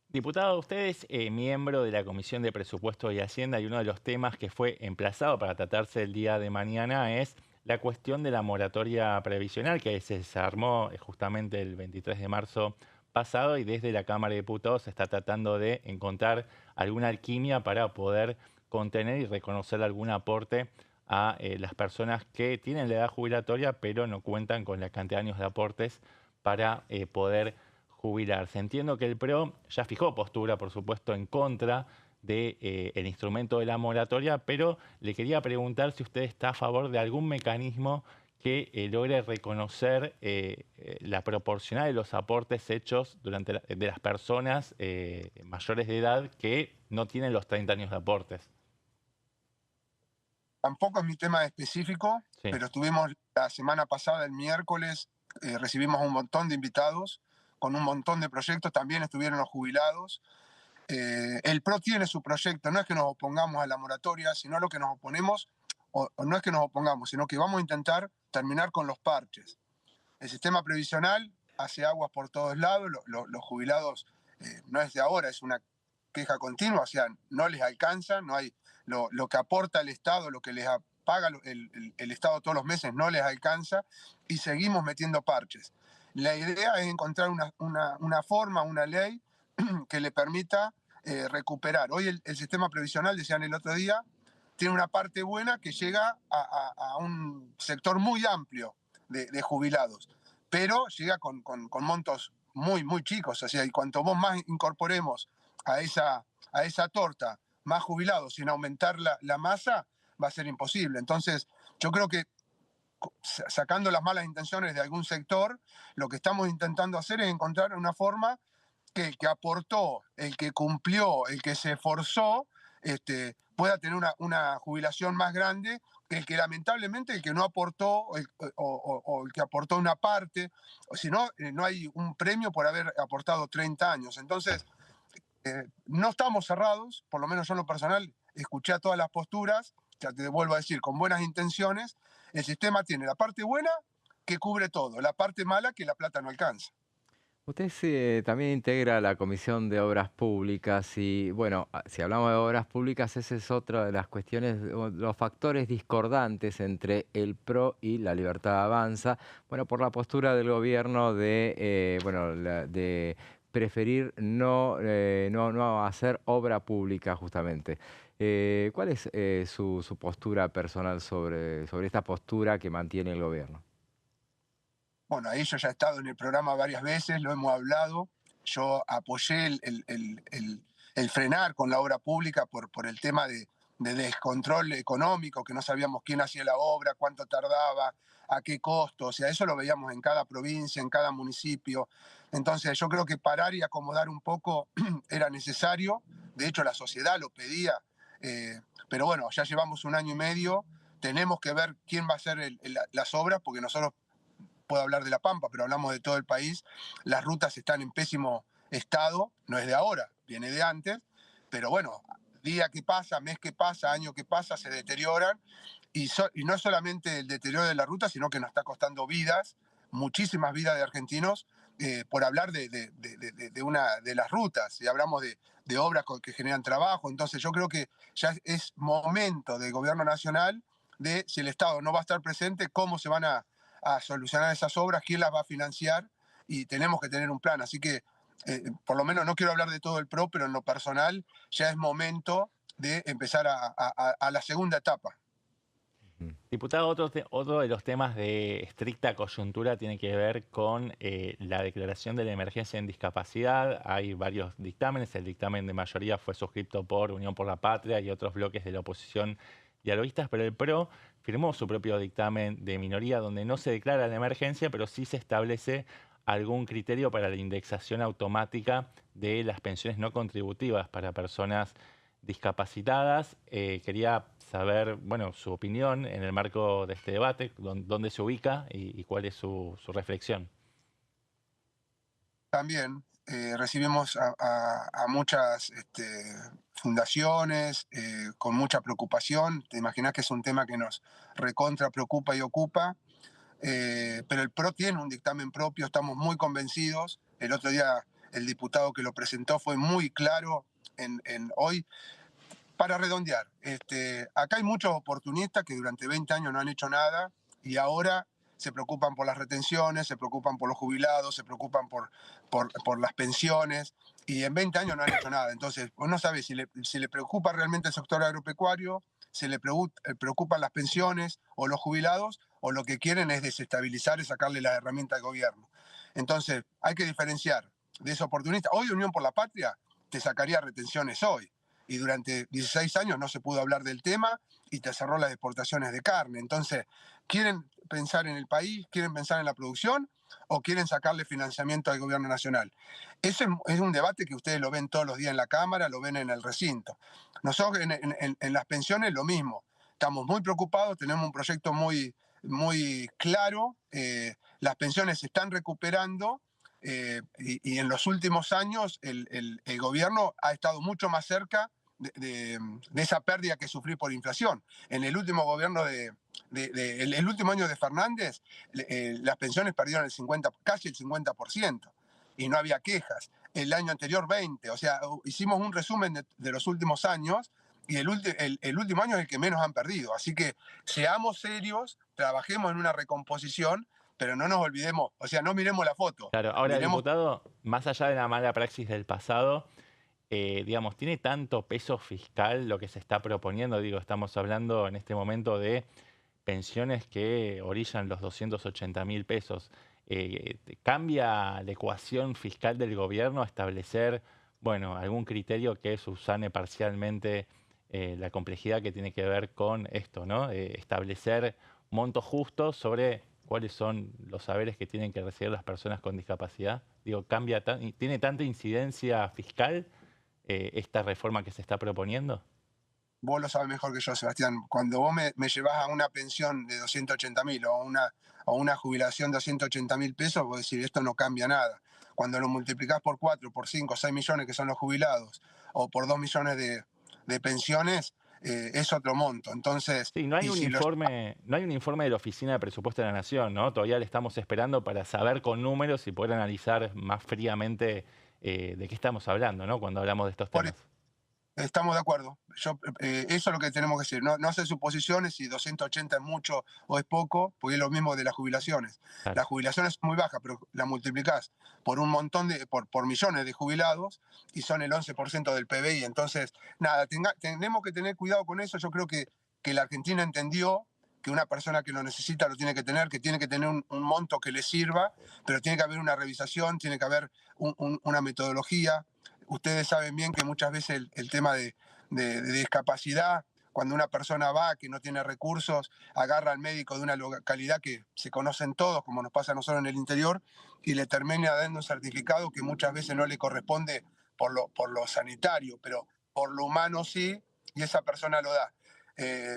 Diputado, usted es miembro de la Comisión de Presupuesto y Hacienda, y uno de los temas que fue emplazado para tratarse el día de mañana es la cuestión de la moratoria previsional que se desarmó justamente el 23 de marzo pasado, y desde la Cámara de Diputados se está tratando de encontrar alguna alquimia para poder contener y reconocer algún aporte a las personas que tienen la edad jubilatoria pero no cuentan con la cantidad de años de aportes para poder jubilarse. Entiendo que el PRO ya fijó postura, por supuesto, en contra del instrumento de la moratoria, pero le quería preguntar si usted está a favor de algún mecanismo que logre reconocer la proporcional de los aportes hechos de las personas mayores de edad que no tienen los 30 años de aportes. Tampoco es mi tema específico, Sí. pero estuvimos la semana pasada, el miércoles, recibimos un montón de invitados con un montón de proyectos, también estuvieron los jubilados. El PRO tiene su proyecto, no es que nos opongamos a la moratoria, sino lo que nos oponemos, o no es que nos opongamos, sino que vamos a intentar terminar con los parches. El sistema previsional hace aguas por todos lados, los jubilados no es de ahora, es una queja continua, o sea, no les alcanza, no hay lo que aporta el Estado, lo que les paga el Estado todos los meses no les alcanza y seguimos metiendo parches. La idea es encontrar una forma, una ley que le permita recuperar. Hoy el sistema previsional, decían el otro día, tiene una parte buena que llega a un sector muy amplio de jubilados, pero llega con montos muy, muy chicos. O sea, y cuanto más incorporemos a esa torta más jubilados sin aumentar la masa, va a ser imposible. Entonces, yo creo que sacando las malas intenciones de algún sector, lo que estamos intentando hacer es encontrar una forma que el que aportó, el que cumplió, el que se esforzó, pueda tener una jubilación más grande que el que lamentablemente el que no aportó o el que aportó una parte, o si no, no hay un premio por haber aportado 30 años. Entonces, no estamos cerrados, por lo menos yo en lo personal escuché a todas las posturas, ya te vuelvo a decir, con buenas intenciones. El sistema tiene la parte buena que cubre todo, la parte mala que la plata no alcanza. Usted también integra la Comisión de Obras Públicas y, bueno, si hablamos de obras públicas, esa es otra de las cuestiones, los factores discordantes entre el PRO y la Libertad Avanza, bueno, por la postura del gobierno de, de preferir no hacer obra pública justamente. ¿Cuál es su postura personal sobre esta postura que mantiene el gobierno? Bueno, ahí yo ya he estado en el programa varias veces, lo hemos hablado. Yo apoyé el frenar con la obra pública por el tema de descontrol económico, que no sabíamos quién hacía la obra, cuánto tardaba, a qué costo. O sea, eso lo veíamos en cada provincia, en cada municipio. Entonces, yo creo que parar y acomodar un poco era necesario. De hecho, la sociedad lo pedía. Pero bueno, ya llevamos 1 año y medio. Tenemos que ver quién va a hacer las obras, porque nosotros, puedo hablar de La Pampa, pero hablamos de todo el país, las rutas están en pésimo estado, no es de ahora, viene de antes, pero bueno, día que pasa, mes que pasa, año que pasa, se deterioran, y no es solamente el deterioro de la ruta, sino que nos está costando vidas, muchísimas vidas de argentinos, por hablar de las rutas, y hablamos de obras que generan trabajo. Entonces yo creo que ya es momento del gobierno nacional de, si el Estado no va a estar presente, cómo se van a solucionar esas obras, quién las va a financiar, y tenemos que tener un plan. Así que, por lo menos no quiero hablar de todo el PRO, pero en lo personal ya es momento de empezar a la segunda etapa. Diputado, otro de los temas de estricta coyuntura tiene que ver con la declaración de la emergencia en discapacidad. Hay varios dictámenes. El dictamen de mayoría fue suscrito por Unión por la Patria y otros bloques de la oposición dialoguistas, pero el PRO firmó su propio dictamen de minoría donde no se declara la emergencia, pero sí se establece algún criterio para la indexación automática de las pensiones no contributivas para personas discapacitadas. Quería saber, bueno, su opinión en el marco de este debate, dónde se ubica y cuál es su reflexión. También recibimos a muchas fundaciones con mucha preocupación. Te imaginas que es un tema que nos recontra preocupa y ocupa. Pero el PRO tiene un dictamen propio, estamos muy convencidos. El otro día el diputado que lo presentó fue muy claro hoy. Para redondear, acá hay muchos oportunistas que durante 20 años no han hecho nada y ahora se preocupan por las retenciones, se preocupan por los jubilados, se preocupan por las pensiones, y en 20 años no han hecho nada. Entonces, uno sabe si le preocupa realmente el sector agropecuario, si le preocupan las pensiones o los jubilados, o lo que quieren es desestabilizar y sacarle las herramientas al gobierno. Entonces, hay que diferenciar ese oportunista. Hoy Unión por la Patria te sacaría retenciones hoy. Y durante 16 años no se pudo hablar del tema y te cerró las exportaciones de carne. Entonces, ¿quieren pensar en el país? ¿Quieren pensar en la producción? ¿O quieren sacarle financiamiento al gobierno nacional? Ese es un debate que ustedes lo ven todos los días en la Cámara, lo ven en el recinto. Nosotros en las pensiones lo mismo. Estamos muy preocupados, tenemos un proyecto muy claro. Las pensiones se están recuperando. Y en los últimos años el gobierno ha estado mucho más cerca de esa pérdida que sufrí por inflación. En el último gobierno el último año de Fernández, las pensiones perdieron casi el 50%, y no había quejas. El año anterior 20%. O sea, hicimos un resumen de los últimos años, y el último año es el que menos han perdido. Así que seamos serios, trabajemos en una recomposición, pero no nos olvidemos, o sea, no miremos la foto. Claro, ahora, Miremos... diputado, más allá de la mala praxis del pasado, digamos, ¿tiene tanto peso fiscal lo que se está proponiendo? Digo, estamos hablando en este momento de pensiones que orillan los 280.000 pesos. ¿Cambia la ecuación fiscal del gobierno a establecer, bueno, algún criterio que subsane parcialmente la complejidad que tiene que ver con esto, ¿no? Establecer montos justos sobre cuáles son los saberes que tienen que recibir las personas con discapacidad? Digo, ¿tiene tanta incidencia fiscal esta reforma que se está proponiendo? Vos lo sabes mejor que yo, Sebastián. Cuando vos me llevas a una pensión de 280.000 o una jubilación de 280.000 pesos, vos decís, esto no cambia nada. Cuando lo multiplicás por 4, por 5, 6 millones que son los jubilados, o por 2 millones de pensiones, es otro monto. Entonces, sí, no hay un informe de la Oficina de Presupuesto de la Nación, ¿no? Todavía le estamos esperando para saber con números y poder analizar más fríamente de qué estamos hablando, ¿no? Cuando hablamos de estos temas. Estamos de acuerdo. Eso es lo que tenemos que decir. No hacer suposiciones si 280 es mucho o es poco, porque es lo mismo de las jubilaciones. Claro. Las jubilaciones son muy bajas, pero la multiplicás por un montón por millones de jubilados y son el 11% del PBI. Entonces, nada, tenemos que tener cuidado con eso. Yo creo que la Argentina entendió que una persona que lo necesita lo tiene que tener, que tiene que tener un monto que le sirva, pero tiene que haber una revisación, tiene que haber una metodología. Ustedes saben bien que muchas veces el tema de discapacidad, cuando una persona va que no tiene recursos, agarra al médico de una localidad que se conocen todos, como nos pasa a nosotros en el interior, y le termina dando un certificado que muchas veces no le corresponde por lo sanitario, pero por lo humano sí, y esa persona lo da.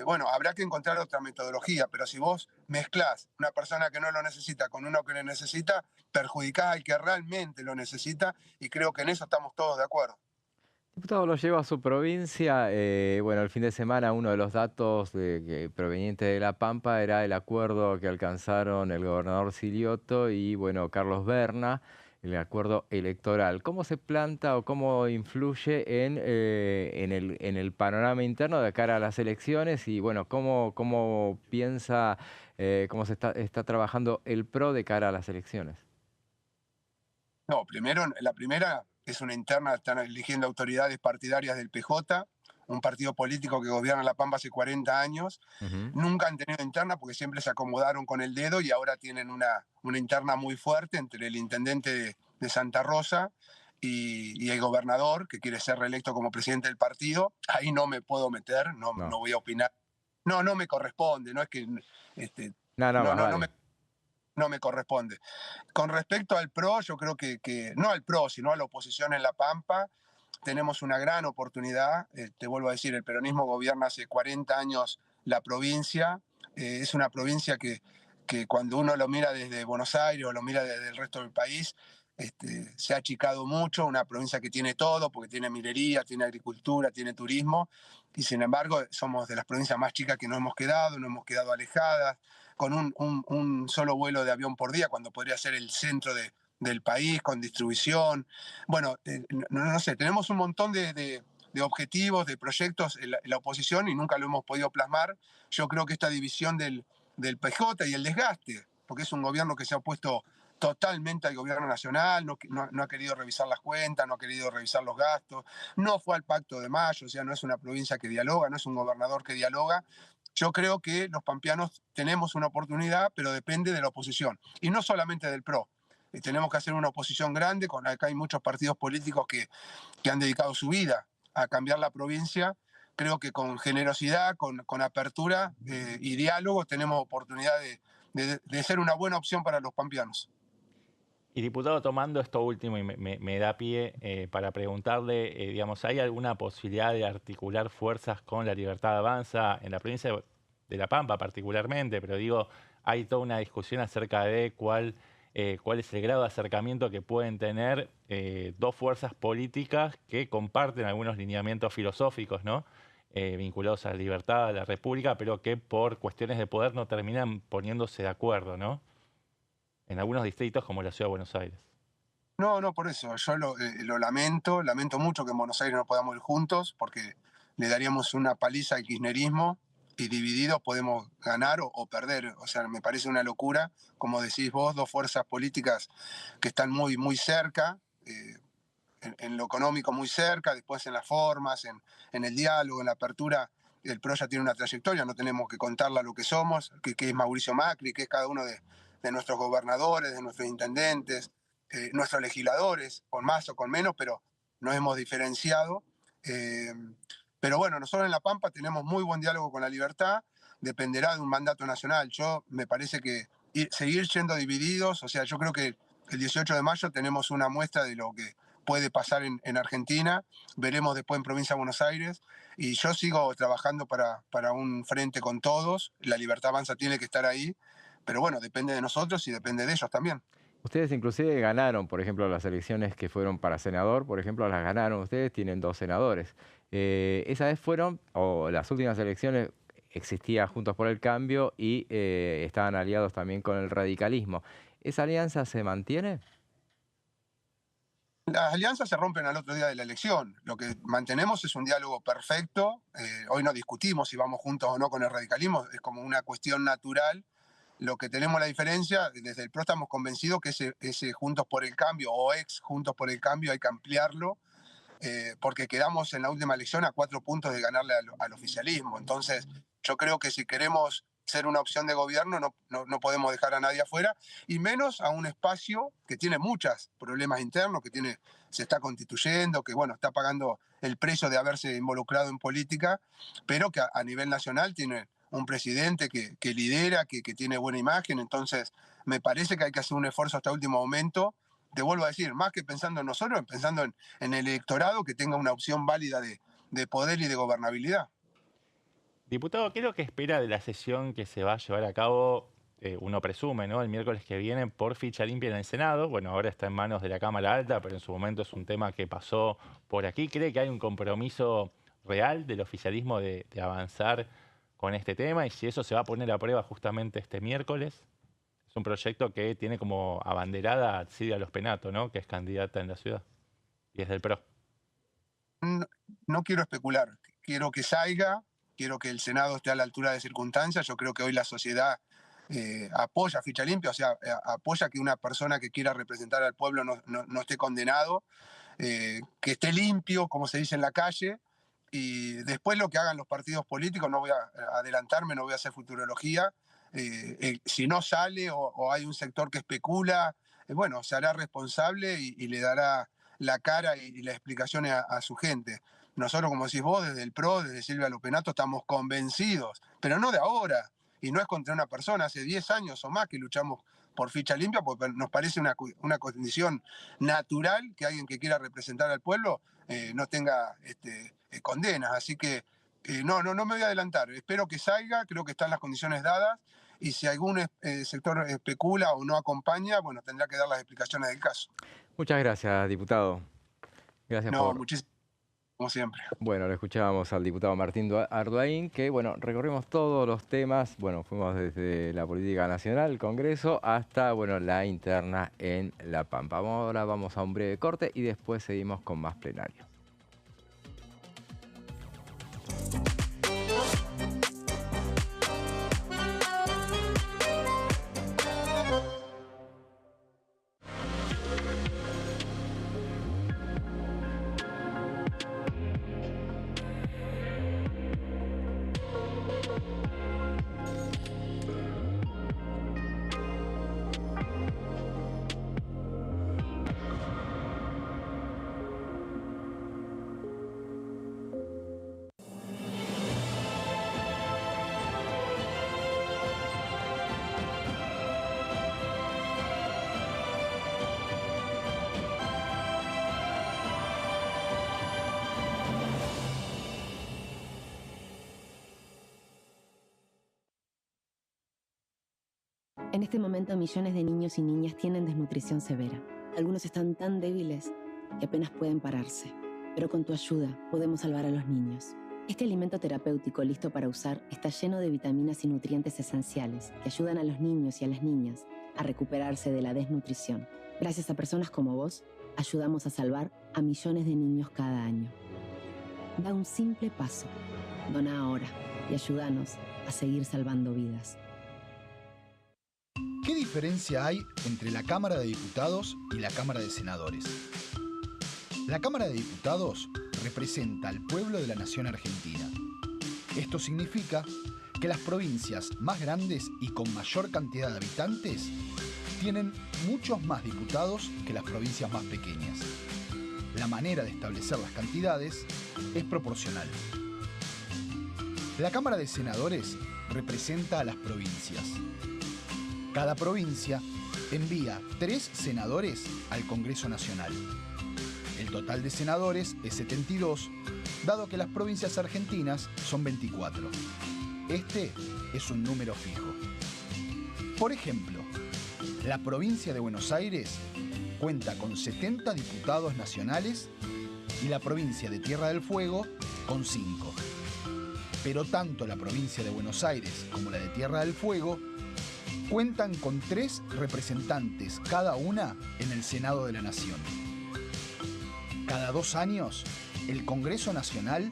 Bueno, habrá que encontrar otra metodología, pero si vos mezclás una persona que no lo necesita con uno que lo necesita, perjudicás al que realmente lo necesita, y creo que en eso estamos todos de acuerdo. Diputado, lo lleva a su provincia. Bueno, el fin de semana uno de los datos provenientes de La Pampa era el acuerdo que alcanzaron el gobernador Silioto y, bueno, Carlos Berna, el acuerdo electoral. ¿Cómo se planta o cómo influye en el panorama interno de cara a las elecciones? Y, bueno, ¿cómo piensa, cómo se está trabajando el PRO de cara a las elecciones? No, la primera es una interna, están eligiendo autoridades partidarias del PJ, un partido político que gobierna La Pampa hace 40 años. Nunca han tenido interna porque siempre se acomodaron con el dedo, y ahora tienen una interna muy fuerte entre el intendente de Santa Rosa y el gobernador, que quiere ser reelecto como presidente del partido. Ahí no me puedo meter, no voy a opinar. No me corresponde, no es que... no me corresponde. Con respecto al PRO, yo creo que no al PRO, sino a la oposición en La Pampa, tenemos una gran oportunidad. Te vuelvo a decir, el peronismo gobierna hace 40 años la provincia. Es una provincia que cuando uno lo mira desde Buenos Aires o lo mira desde el resto del país, se ha achicado mucho. Una provincia que tiene todo, porque tiene minería, tiene agricultura, tiene turismo, y sin embargo somos de las provincias más chicas que nos hemos quedado alejadas, con un solo vuelo de avión por día, cuando podría ser el centro del país, con distribución. Bueno, no sé, tenemos un montón de objetivos, de proyectos en la oposición, y nunca lo hemos podido plasmar. Yo creo que esta división del PJ y el desgaste, porque es un gobierno que se ha opuesto totalmente al gobierno nacional, no ha querido revisar las cuentas, no ha querido revisar los gastos, no fue al Pacto de Mayo, o sea, no es una provincia que dialoga, no es un gobernador que dialoga. Yo creo que los pampeanos tenemos una oportunidad, pero depende de la oposición. Y no solamente del PRO. tenemos que hacer una oposición grande. Acá hay muchos partidos políticos que han dedicado su vida a cambiar la provincia. Creo que con generosidad, con apertura y diálogo tenemos oportunidad de ser una buena opción para los pampeanos. Y diputado, tomando esto último y me da pie para preguntarle, digamos, ¿hay alguna posibilidad de articular fuerzas con la Libertad Avanza en la provincia de La Pampa particularmente? Pero digo, hay toda una discusión acerca de cuál es el grado de acercamiento que pueden tener dos fuerzas políticas que comparten algunos lineamientos filosóficos, ¿no? Vinculados a la libertad, a la república, pero que por cuestiones de poder no terminan poniéndose de acuerdo, ¿no? En algunos distritos como la Ciudad de Buenos Aires. No, por eso. Yo lo lamento mucho que en Buenos Aires no podamos ir juntos, porque le daríamos una paliza al kirchnerismo y divididos podemos ganar o perder. O sea, me parece una locura, como decís vos, dos fuerzas políticas que están muy, muy cerca, en lo económico muy cerca, después en las formas, en el diálogo, en la apertura. El PRO ya tiene una trayectoria, no tenemos que contarla lo que somos, que es Mauricio Macri, que es cada uno de nuestros gobernadores, de nuestros intendentes, nuestros legisladores, con más o con menos, pero nos hemos diferenciado. Pero bueno, nosotros en La Pampa tenemos muy buen diálogo con la libertad, dependerá de un mandato nacional. Yo me parece que seguir siendo divididos, o sea, yo creo que el 18 de mayo tenemos una muestra de lo que puede pasar en Argentina, veremos después en Provincia de Buenos Aires, y yo sigo trabajando para un frente con todos. La Libertad Avanza tiene que estar ahí, pero bueno, depende de nosotros y depende de ellos también. Ustedes inclusive ganaron, por ejemplo, las elecciones que fueron para senador, por ejemplo, las ganaron ustedes, tienen 2 senadores. Esa vez fueron, o las últimas elecciones, existía Juntos por el Cambio y estaban aliados también con el radicalismo. ¿Esa alianza se mantiene? Las alianzas se rompen al otro día de la elección. Lo que mantenemos es un diálogo perfecto. Hoy no discutimos si vamos juntos o no con el radicalismo, es como una cuestión natural. Lo que tenemos la diferencia, desde el PRO estamos convencidos que ese Juntos por el Cambio o ex Juntos por el Cambio hay que ampliarlo, porque quedamos en la última elección a 4 puntos de ganarle al oficialismo. Entonces, yo creo que si queremos ser una opción de gobierno, no podemos dejar a nadie afuera, y menos a un espacio que tiene muchos problemas internos, se está constituyendo, que bueno, está pagando el precio de haberse involucrado en política, pero que a nivel nacional tiene un presidente que lidera, que tiene buena imagen. Entonces me parece que hay que hacer un esfuerzo hasta el último momento. Te vuelvo a decir, más que pensando en nosotros, pensando en el electorado que tenga una opción válida de poder y de gobernabilidad. Diputado, ¿qué es lo que espera de la sesión que se va a llevar a cabo, uno presume, ¿no?, el miércoles que viene por ficha limpia en el Senado? Bueno, ahora está en manos de la Cámara Alta, pero en su momento es un tema que pasó por aquí. ¿Cree que hay un compromiso real del oficialismo de avanzar con este tema? Y si eso se va a poner a prueba justamente este miércoles. Es un proyecto que tiene como abanderada a Silvia Lospenato, ¿no?, que es candidata en la ciudad y es del PRO. No quiero especular, quiero que salga, quiero que el Senado esté a la altura de circunstancias. Yo creo que hoy la sociedad apoya ficha limpia, o sea, apoya que una persona que quiera representar al pueblo no esté condenado, que esté limpio, como se dice en la calle. Y después lo que hagan los partidos políticos, no voy a adelantarme, no voy a hacer futurología. Si no sale o hay un sector que especula, bueno, se hará responsable y le dará la cara y las explicaciones a su gente. Nosotros, como decís vos, desde el PRO, desde Silvia Lospenato, estamos convencidos, pero no de ahora, y no es contra una persona. Hace 10 años o más que luchamos por ficha limpia, porque nos parece una condición natural que alguien que quiera representar al pueblo no tenga condenas. Así que no me voy a adelantar. Espero que salga, creo que están las condiciones dadas, y si algún sector especula o no acompaña, bueno, tendrá que dar las explicaciones del caso. Muchas gracias, diputado. Gracias por... Muchísimas, como siempre. Bueno, le escuchábamos al diputado Martín Arduain, que bueno, recorrimos todos los temas. Bueno, fuimos desde la política nacional, el Congreso, hasta bueno, la interna en La Pampa. Ahora vamos a un breve corte y después seguimos con más plenario. En este momento, millones de niños y niñas tienen desnutrición severa. Algunos están tan débiles que apenas pueden pararse. Pero con tu ayuda podemos salvar a los niños. Este alimento terapéutico listo para usar está lleno de vitaminas y nutrientes esenciales que ayudan a los niños y a las niñas a recuperarse de la desnutrición. Gracias a personas como vos, ayudamos a salvar a millones de niños cada año. Da un simple paso. Dona ahora y ayúdanos a seguir salvando vidas. ¿Qué diferencia hay entre la Cámara de Diputados y la Cámara de Senadores? La Cámara de Diputados representa al pueblo de la nación argentina. Esto significa que las provincias más grandes y con mayor cantidad de habitantes tienen muchos más diputados que las provincias más pequeñas. La manera de establecer las cantidades es proporcional. La Cámara de Senadores representa a las provincias. Cada provincia envía 3 senadores al Congreso Nacional. El total de senadores es 72, dado que las provincias argentinas son 24. Este es un número fijo. Por ejemplo, la provincia de Buenos Aires cuenta con 70 diputados nacionales y la provincia de Tierra del Fuego con 5. Pero tanto la provincia de Buenos Aires como la de Tierra del Fuego cuentan con 3 representantes cada una en el Senado de la Nación. Cada 2 años, el Congreso Nacional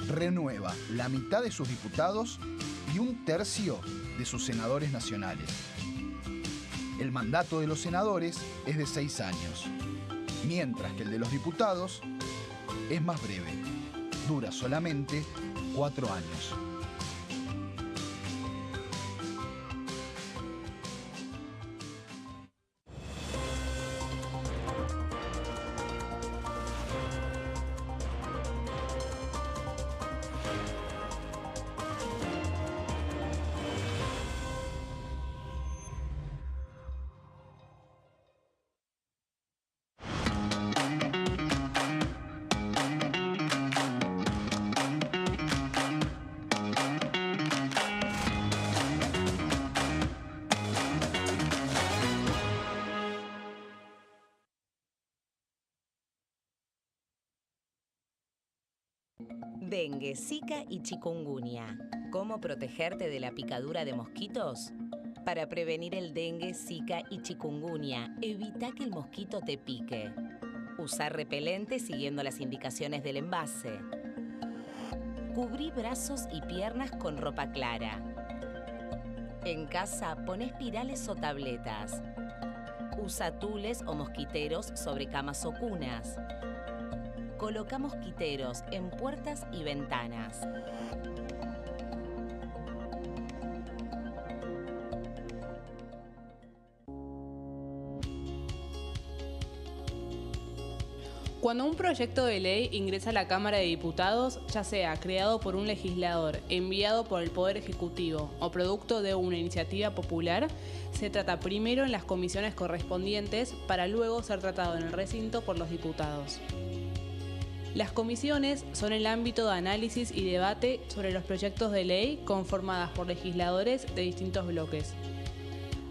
renueva la mitad de sus diputados y 1/3 de sus senadores nacionales. El mandato de los senadores es de 6 años, mientras que el de los diputados es más breve, dura solamente 4 años. Dengue, Zika y chikungunya. ¿Cómo protegerte de la picadura de mosquitos? Para prevenir el dengue, Zika y chikungunya, evita que el mosquito te pique. Usar repelente siguiendo las indicaciones del envase. Cubrí brazos y piernas con ropa clara. En casa, pon espirales o tabletas. Usa tules o mosquiteros sobre camas o cunas. Coloca mosquiteros en puertas y ventanas. Cuando un proyecto de ley ingresa a la Cámara de Diputados, ya sea creado por un legislador, enviado por el Poder Ejecutivo o producto de una iniciativa popular, se trata primero en las comisiones correspondientes para luego ser tratado en el recinto por los diputados. Las comisiones son el ámbito de análisis y debate sobre los proyectos de ley conformadas por legisladores de distintos bloques.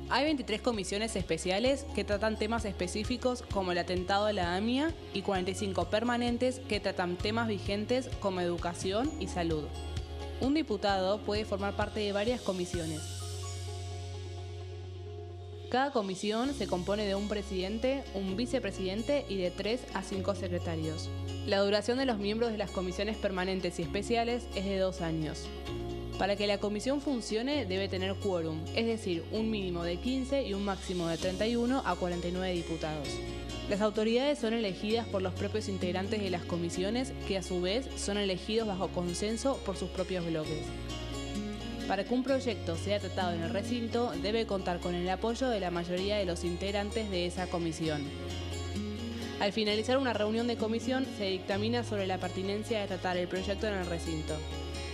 Hay 23 comisiones especiales que tratan temas específicos como el atentado a la AMIA y 45 permanentes que tratan temas vigentes como educación y salud. Un diputado puede formar parte de varias comisiones. Cada comisión se compone de un presidente, un vicepresidente y de 3 a 5 secretarios. La duración de los miembros de las comisiones permanentes y especiales es de 2 años. Para que la comisión funcione debe tener quórum, es decir, un mínimo de 15 y un máximo de 31 a 49 diputados. Las autoridades son elegidas por los propios integrantes de las comisiones, que a su vez son elegidos bajo consenso por sus propios bloques. Para que un proyecto sea tratado en el recinto, debe contar con el apoyo de la mayoría de los integrantes de esa comisión. Al finalizar una reunión de comisión, se dictamina sobre la pertinencia de tratar el proyecto en el recinto.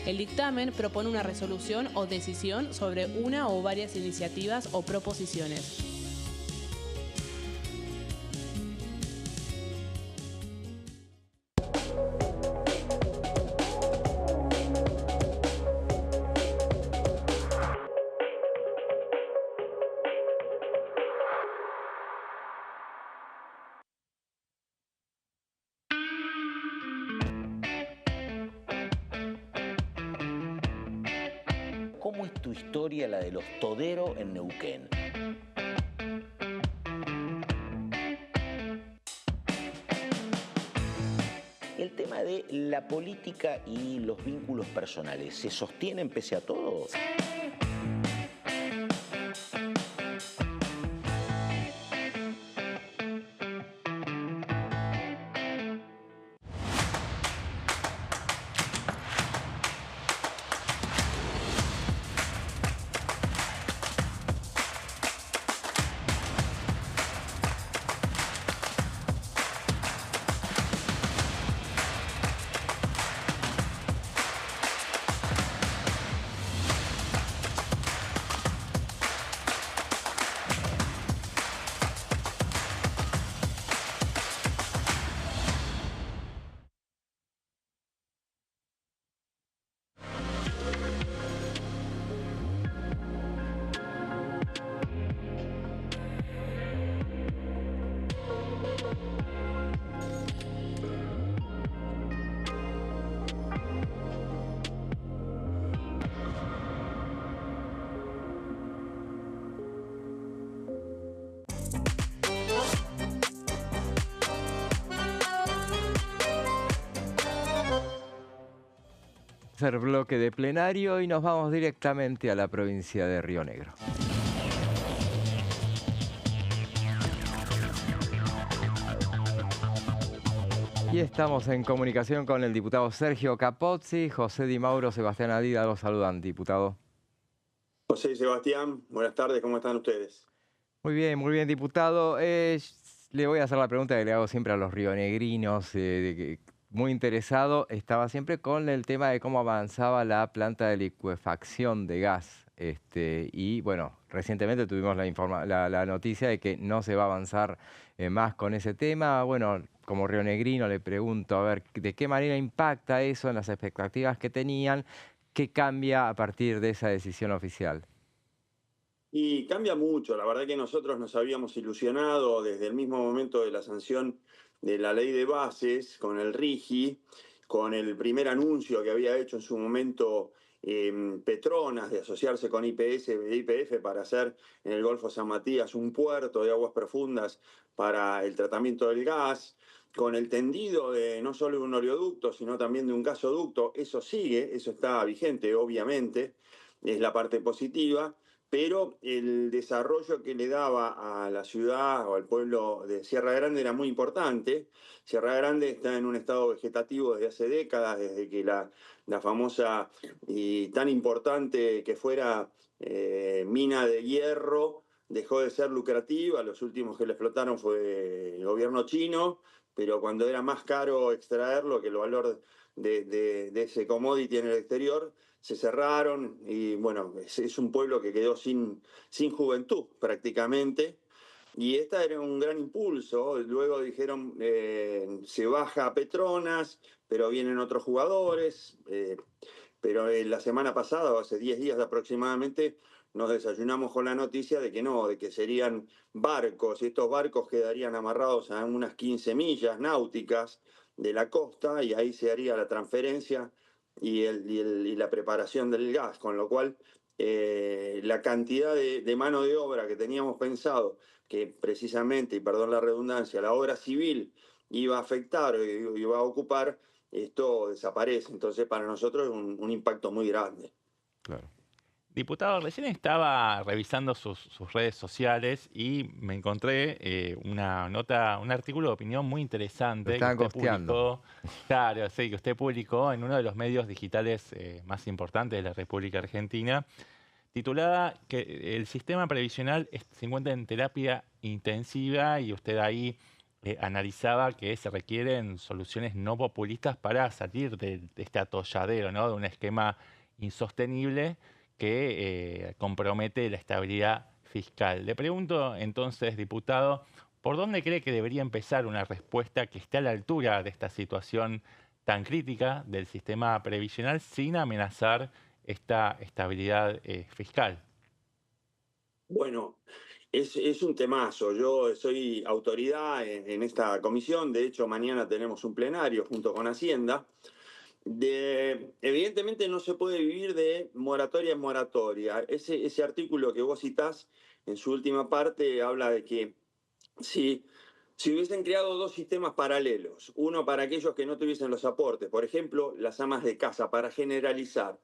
El dictamen propone una resolución o decisión sobre una o varias iniciativas o proposiciones. tu historia, la de los Todero en Neuquén. El tema de la política y los vínculos personales, ¿se sostienen pese a todo? Tercer bloque de plenario y nos vamos directamente a la provincia de Río Negro. Y estamos en comunicación con el diputado Sergio Capozzi, José Di Mauro, Sebastián Adida, los saludan, diputado. José y Sebastián, buenas tardes, ¿cómo están ustedes? Muy bien, diputado. Le voy a hacer la pregunta que le hago siempre a los rionegrinos, muy interesado, estaba siempre con el tema de cómo avanzaba la planta de licuefacción de gas. Y bueno, recientemente tuvimos la noticia de que no se va a avanzar más con ese tema. Bueno, como rionegrino le pregunto, a ver, ¿de qué manera impacta eso en las expectativas que tenían? ¿Qué cambia a partir de esa decisión oficial? Y cambia mucho, la verdad que nosotros nos habíamos ilusionado desde el mismo momento de la sanción de la ley de bases con el RIGI, con el primer anuncio que había hecho en su momento Petronas de asociarse con YPF para hacer en el Golfo San Matías un puerto de aguas profundas para el tratamiento del gas, con el tendido de no solo un oleoducto, sino también de un gasoducto. Eso sigue, eso está vigente, obviamente, es la parte positiva. Pero el desarrollo que le daba a la ciudad o al pueblo de Sierra Grande era muy importante. Sierra Grande está en un estado vegetativo desde hace décadas, desde que la famosa y tan importante que fuera mina de hierro dejó de ser lucrativa. Los últimos que le explotaron fue el gobierno chino, pero cuando era más caro extraerlo que el valor de ese commodity en el exterior, se cerraron y bueno, es un pueblo que quedó sin juventud prácticamente. Y esta era un gran impulso. Luego dijeron, se baja a Petronas, pero vienen otros jugadores. Pero la semana pasada, o hace 10 días aproximadamente, nos desayunamos con la noticia de que no, de que serían barcos, y estos barcos quedarían amarrados a unas 15 millas náuticas de la costa, y ahí se haría la transferencia y la preparación del gas, con lo cual la cantidad de mano de obra que teníamos pensado, que precisamente, y perdón la redundancia, la obra civil iba a afectar o iba a ocupar, esto desaparece. Entonces para nosotros es un impacto muy grande. Claro. Diputado, recién estaba revisando sus redes sociales y me encontré una nota, un artículo de opinión muy interesante que usted publicó, claro, sí, que usted publicó en uno de los medios digitales más importantes de la República Argentina, titulada que el sistema previsional se encuentra en terapia intensiva, y usted ahí analizaba que se requieren soluciones no populistas para salir de este atolladero, ¿no? De un esquema insostenible que compromete la estabilidad fiscal. Le pregunto entonces, diputado, ¿por dónde cree que debería empezar una respuesta que esté a la altura de esta situación tan crítica del sistema previsional sin amenazar esta estabilidad fiscal? Bueno, es un temazo. Yo soy autoridad en esta comisión. De hecho, mañana tenemos un plenario junto con Hacienda. Evidentemente no se puede vivir de moratoria en moratoria. Ese artículo que vos citás en su última parte habla de que si hubiesen creado dos sistemas paralelos, uno para aquellos que no tuviesen los aportes, por ejemplo, las amas de casa, para generalizar,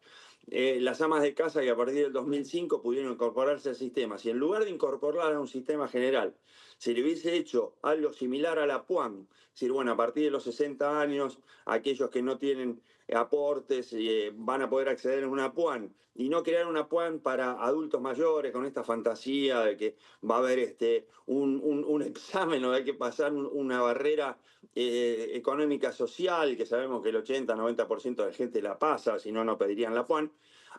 las amas de casa que a partir del 2005 pudieron incorporarse al sistema, si en lugar de incorporarla a un sistema general, se le hubiese hecho algo similar a la PUAN, es decir, bueno, a partir de los 60 años, aquellos que no tienen aportes van a poder acceder a una PUAN, y no crear una PUAN para adultos mayores con esta fantasía de que va a haber un examen o hay que pasar una barrera económica social, que sabemos que el 80-90% de la gente la pasa, si no, no pedirían la PUAN.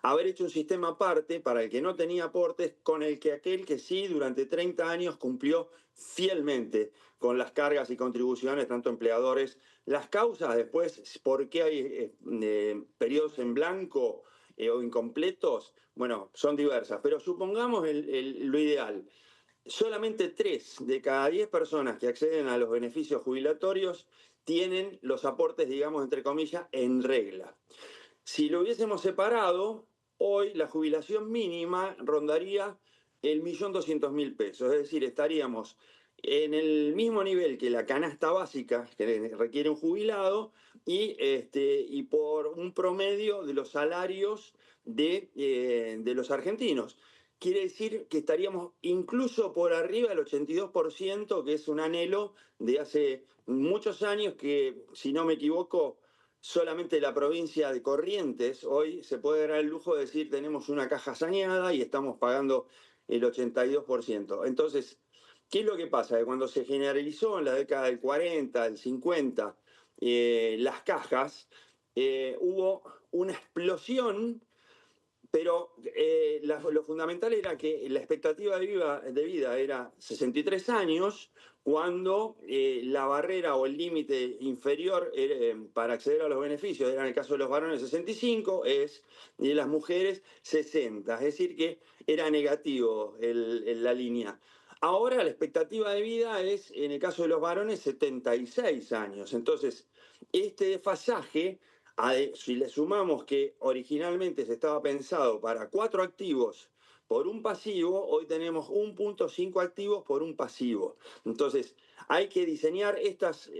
Haber hecho un sistema aparte para el que no tenía aportes, con el que aquel que sí durante 30 años cumplió fielmente con las cargas y contribuciones, tanto empleadores. Las causas después, ¿por qué hay periodos en blanco o incompletos? Bueno, son diversas, pero supongamos lo ideal. Solamente 3 de cada 10 personas que acceden a los beneficios jubilatorios tienen los aportes, digamos, entre comillas, en regla. Si lo hubiésemos separado, hoy la jubilación mínima rondaría el 1.200.000 pesos, es decir, estaríamos en el mismo nivel que la canasta básica que requiere un jubilado y por un promedio de los salarios de los argentinos. Quiere decir que estaríamos incluso por arriba del 82%, que es un anhelo de hace muchos años que, si no me equivoco, solamente la provincia de Corrientes hoy se puede dar el lujo de decir tenemos una caja saneada y estamos pagando el 82%. Entonces, ¿qué es lo que pasa? Que cuando se generalizó en la década del 40, del 50, las cajas, hubo una explosión, pero lo fundamental era que la expectativa de vida era 63 años, cuando la barrera o el límite inferior para acceder a los beneficios era en el caso de los varones 65, y de las mujeres 60, es decir que era negativo la línea. Ahora la expectativa de vida es, en el caso de los varones, 76 años. Entonces, este desfasaje, si le sumamos que originalmente se estaba pensado para 4 activos por un pasivo, hoy tenemos 1.5 activos por un pasivo. Entonces, hay que diseñar estas...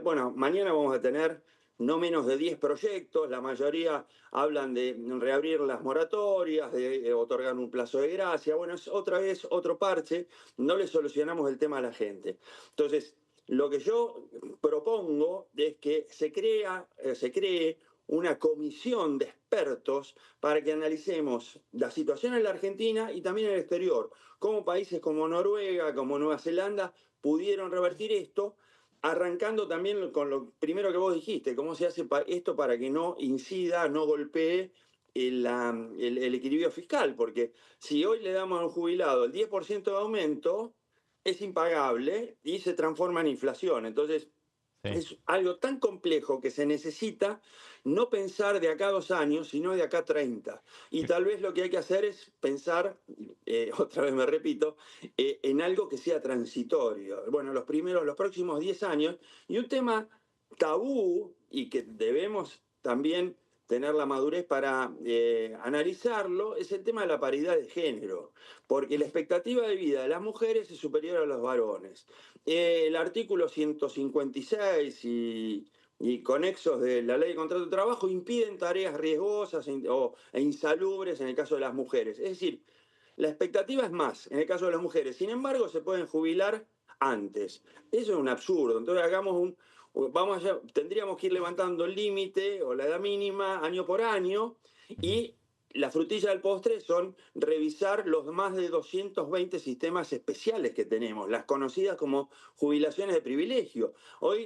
Bueno, mañana vamos a tener no menos de 10 proyectos, la mayoría hablan de reabrir las moratorias, de otorgar un plazo de gracia. Bueno, es otra vez otro parche, no le solucionamos el tema a la gente. Entonces, lo que yo propongo es que se cree una comisión de expertos para que analicemos la situación en la Argentina y también en el exterior, cómo países como Noruega, como Nueva Zelanda pudieron revertir esto, arrancando también con lo primero que vos dijiste, cómo se hace esto para que no incida, no golpee el equilibrio fiscal, porque si hoy le damos a un jubilado el 10% de aumento, es impagable y se transforma en inflación. Entonces, es algo tan complejo que se necesita no pensar de acá a 2 años, sino de acá a 30. Y tal vez lo que hay que hacer es pensar, otra vez me repito, en algo que sea transitorio. Bueno, los próximos 10 años. Y un tema tabú y que debemos también tener la madurez para analizarlo, es el tema de la paridad de género, porque la expectativa de vida de las mujeres es superior a los varones. El artículo 156 y conexos de la Ley de Contrato de Trabajo impiden tareas riesgosas e insalubres en el caso de las mujeres. Es decir, la expectativa es más en el caso de las mujeres, sin embargo se pueden jubilar antes. Eso es un absurdo. Entonces tendríamos que ir levantando el límite o la edad mínima año por año, y la frutilla del postre son revisar los más de 220 sistemas especiales que tenemos, las conocidas como jubilaciones de privilegio.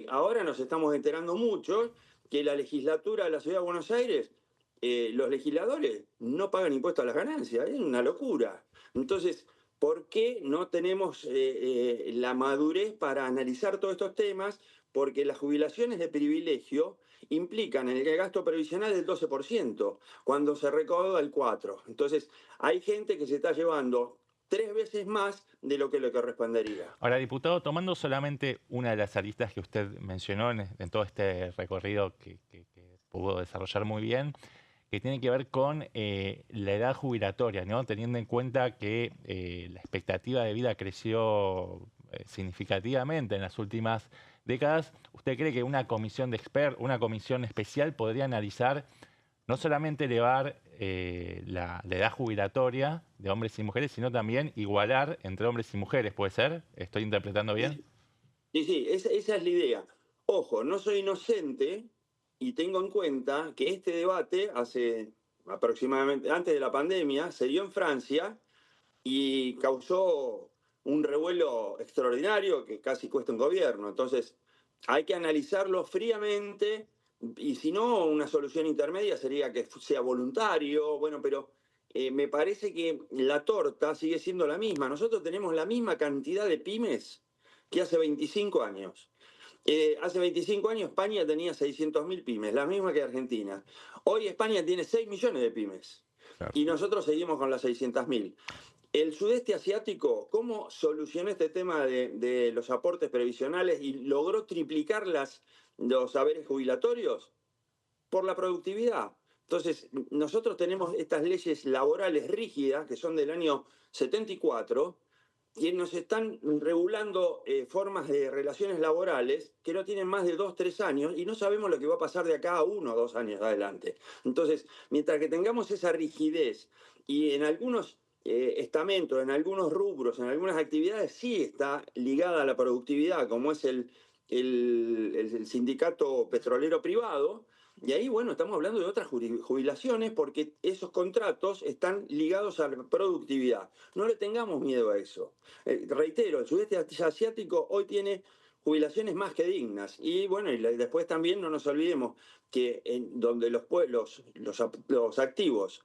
Ahora nos estamos enterando mucho que la legislatura de la Ciudad de Buenos Aires, los legisladores no pagan impuestos a las ganancias, es una locura. Entonces, ¿por qué no tenemos la madurez para analizar todos estos temas? Porque las jubilaciones de privilegio implican en el gasto previsional del 12%, cuando se recauda el 4%. Entonces, hay gente que se está llevando 3 veces más de lo que le correspondería. Ahora, diputado, tomando solamente una de las aristas que usted mencionó en todo este recorrido que pudo desarrollar muy bien, que tiene que ver con la edad jubilatoria, ¿no? Teniendo en cuenta que la expectativa de vida creció significativamente en las últimas décadas. ¿Usted cree que una comisión de expertos, una comisión especial podría analizar no solamente elevar la edad jubilatoria de hombres y mujeres, sino también igualar entre hombres y mujeres? ¿Puede ser? ¿Estoy interpretando bien? Sí, esa es la idea. Ojo, no soy inocente y tengo en cuenta que este debate hace aproximadamente, antes de la pandemia, se dio en Francia y causó un revuelo extraordinario que casi cuesta un gobierno. Entonces, hay que analizarlo fríamente y si no, una solución intermedia sería que sea voluntario, bueno, pero me parece que la torta sigue siendo la misma. Nosotros tenemos la misma cantidad de pymes que hace 25 años. Hace 25 años España tenía 600.000 pymes, la misma que Argentina. Hoy España tiene 6 millones de pymes y nosotros seguimos con las 600.000. El sudeste asiático, ¿cómo solucionó este tema de los aportes previsionales y logró triplicar los haberes jubilatorios? Por la productividad. Entonces, nosotros tenemos estas leyes laborales rígidas, que son del año 74, que nos están regulando formas de relaciones laborales que no tienen más de 2, 3 años y no sabemos lo que va a pasar de acá a 1 o 2 años adelante. Entonces, mientras que tengamos esa rigidez y en algunos estamentos, en algunos rubros, en algunas actividades, sí está ligada a la productividad, como es el sindicato petrolero privado, y ahí, bueno, estamos hablando de otras jubilaciones porque esos contratos están ligados a la productividad. No le tengamos miedo a eso. Reitero, el sudeste asiático hoy tiene jubilaciones más que dignas. Y bueno, y después también no nos olvidemos que donde los activos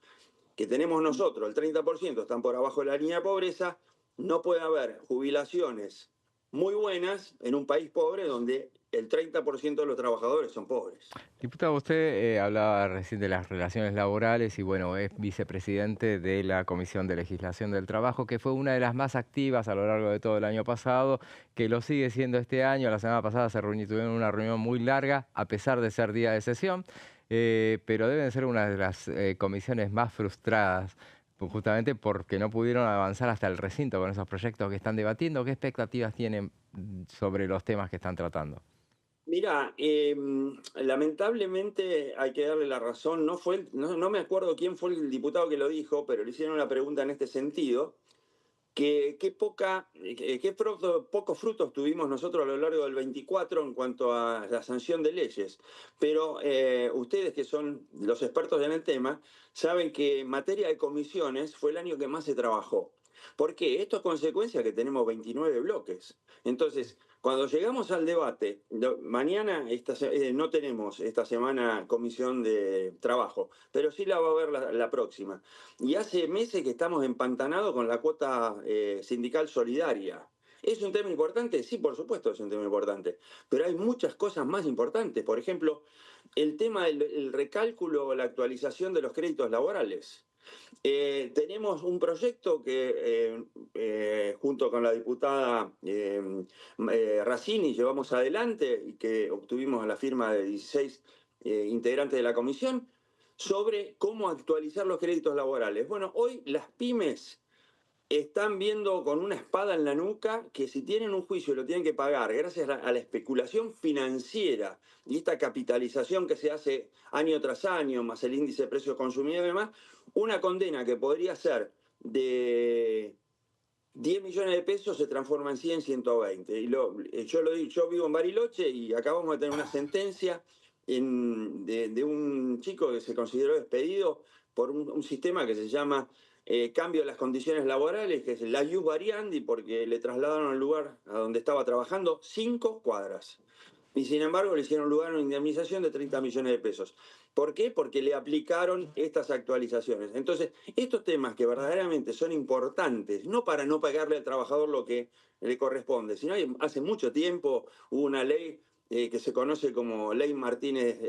que tenemos nosotros, el 30%, están por abajo de la línea de pobreza, no puede haber jubilaciones muy buenas en un país pobre donde el 30% de los trabajadores son pobres. Diputado, usted hablaba recién de las relaciones laborales y bueno, es vicepresidente de la Comisión de Legislación del Trabajo, que fue una de las más activas a lo largo de todo el año pasado, que lo sigue siendo este año. La semana pasada tuvieron una reunión muy larga, a pesar de ser día de sesión, pero deben ser una de las comisiones más frustradas, justamente porque no pudieron avanzar hasta el recinto con esos proyectos que están debatiendo. ¿Qué expectativas tienen sobre los temas que están tratando? Mira, lamentablemente hay que darle la razón. No me acuerdo quién fue el diputado que lo dijo, pero le hicieron una pregunta en este sentido. Qué pocos frutos tuvimos nosotros a lo largo del 24 en cuanto a la sanción de leyes. Pero ustedes que son los expertos en el tema, saben que en materia de comisiones fue el año que más se trabajó. ¿Por qué? Esto es consecuencia que tenemos 29 bloques. Entonces, cuando llegamos al debate, mañana no tenemos esta semana comisión de trabajo, pero sí la va a haber la próxima. Y hace meses que estamos empantanados con la cuota sindical solidaria. ¿Es un tema importante? Sí, por supuesto es un tema importante, pero hay muchas cosas más importantes. Por ejemplo, el tema del recálculo o la actualización de los créditos laborales. Tenemos un proyecto que junto con la diputada Racini llevamos adelante y que obtuvimos la firma de 16 integrantes de la comisión sobre cómo actualizar los créditos laborales. Bueno, hoy las pymes están viendo con una espada en la nuca que si tienen un juicio y lo tienen que pagar gracias a la especulación financiera y esta capitalización que se hace año tras año, más el índice de precios consumidores y demás, una condena que podría ser de 10 millones de pesos se transforma en 100, 120. Y yo vivo en Bariloche y acabamos de tener una sentencia de un chico que se consideró despedido por un sistema que se llama cambio de las condiciones laborales, que es la ius variandi, porque le trasladaron al lugar a donde estaba trabajando 5 cuadras. Y sin embargo le hicieron lugar a una indemnización de 30 millones de pesos. ¿Por qué? Porque le aplicaron estas actualizaciones. Entonces, estos temas que verdaderamente son importantes, no para no pagarle al trabajador lo que le corresponde, sino hace mucho tiempo hubo una ley que se conoce como Ley Martínez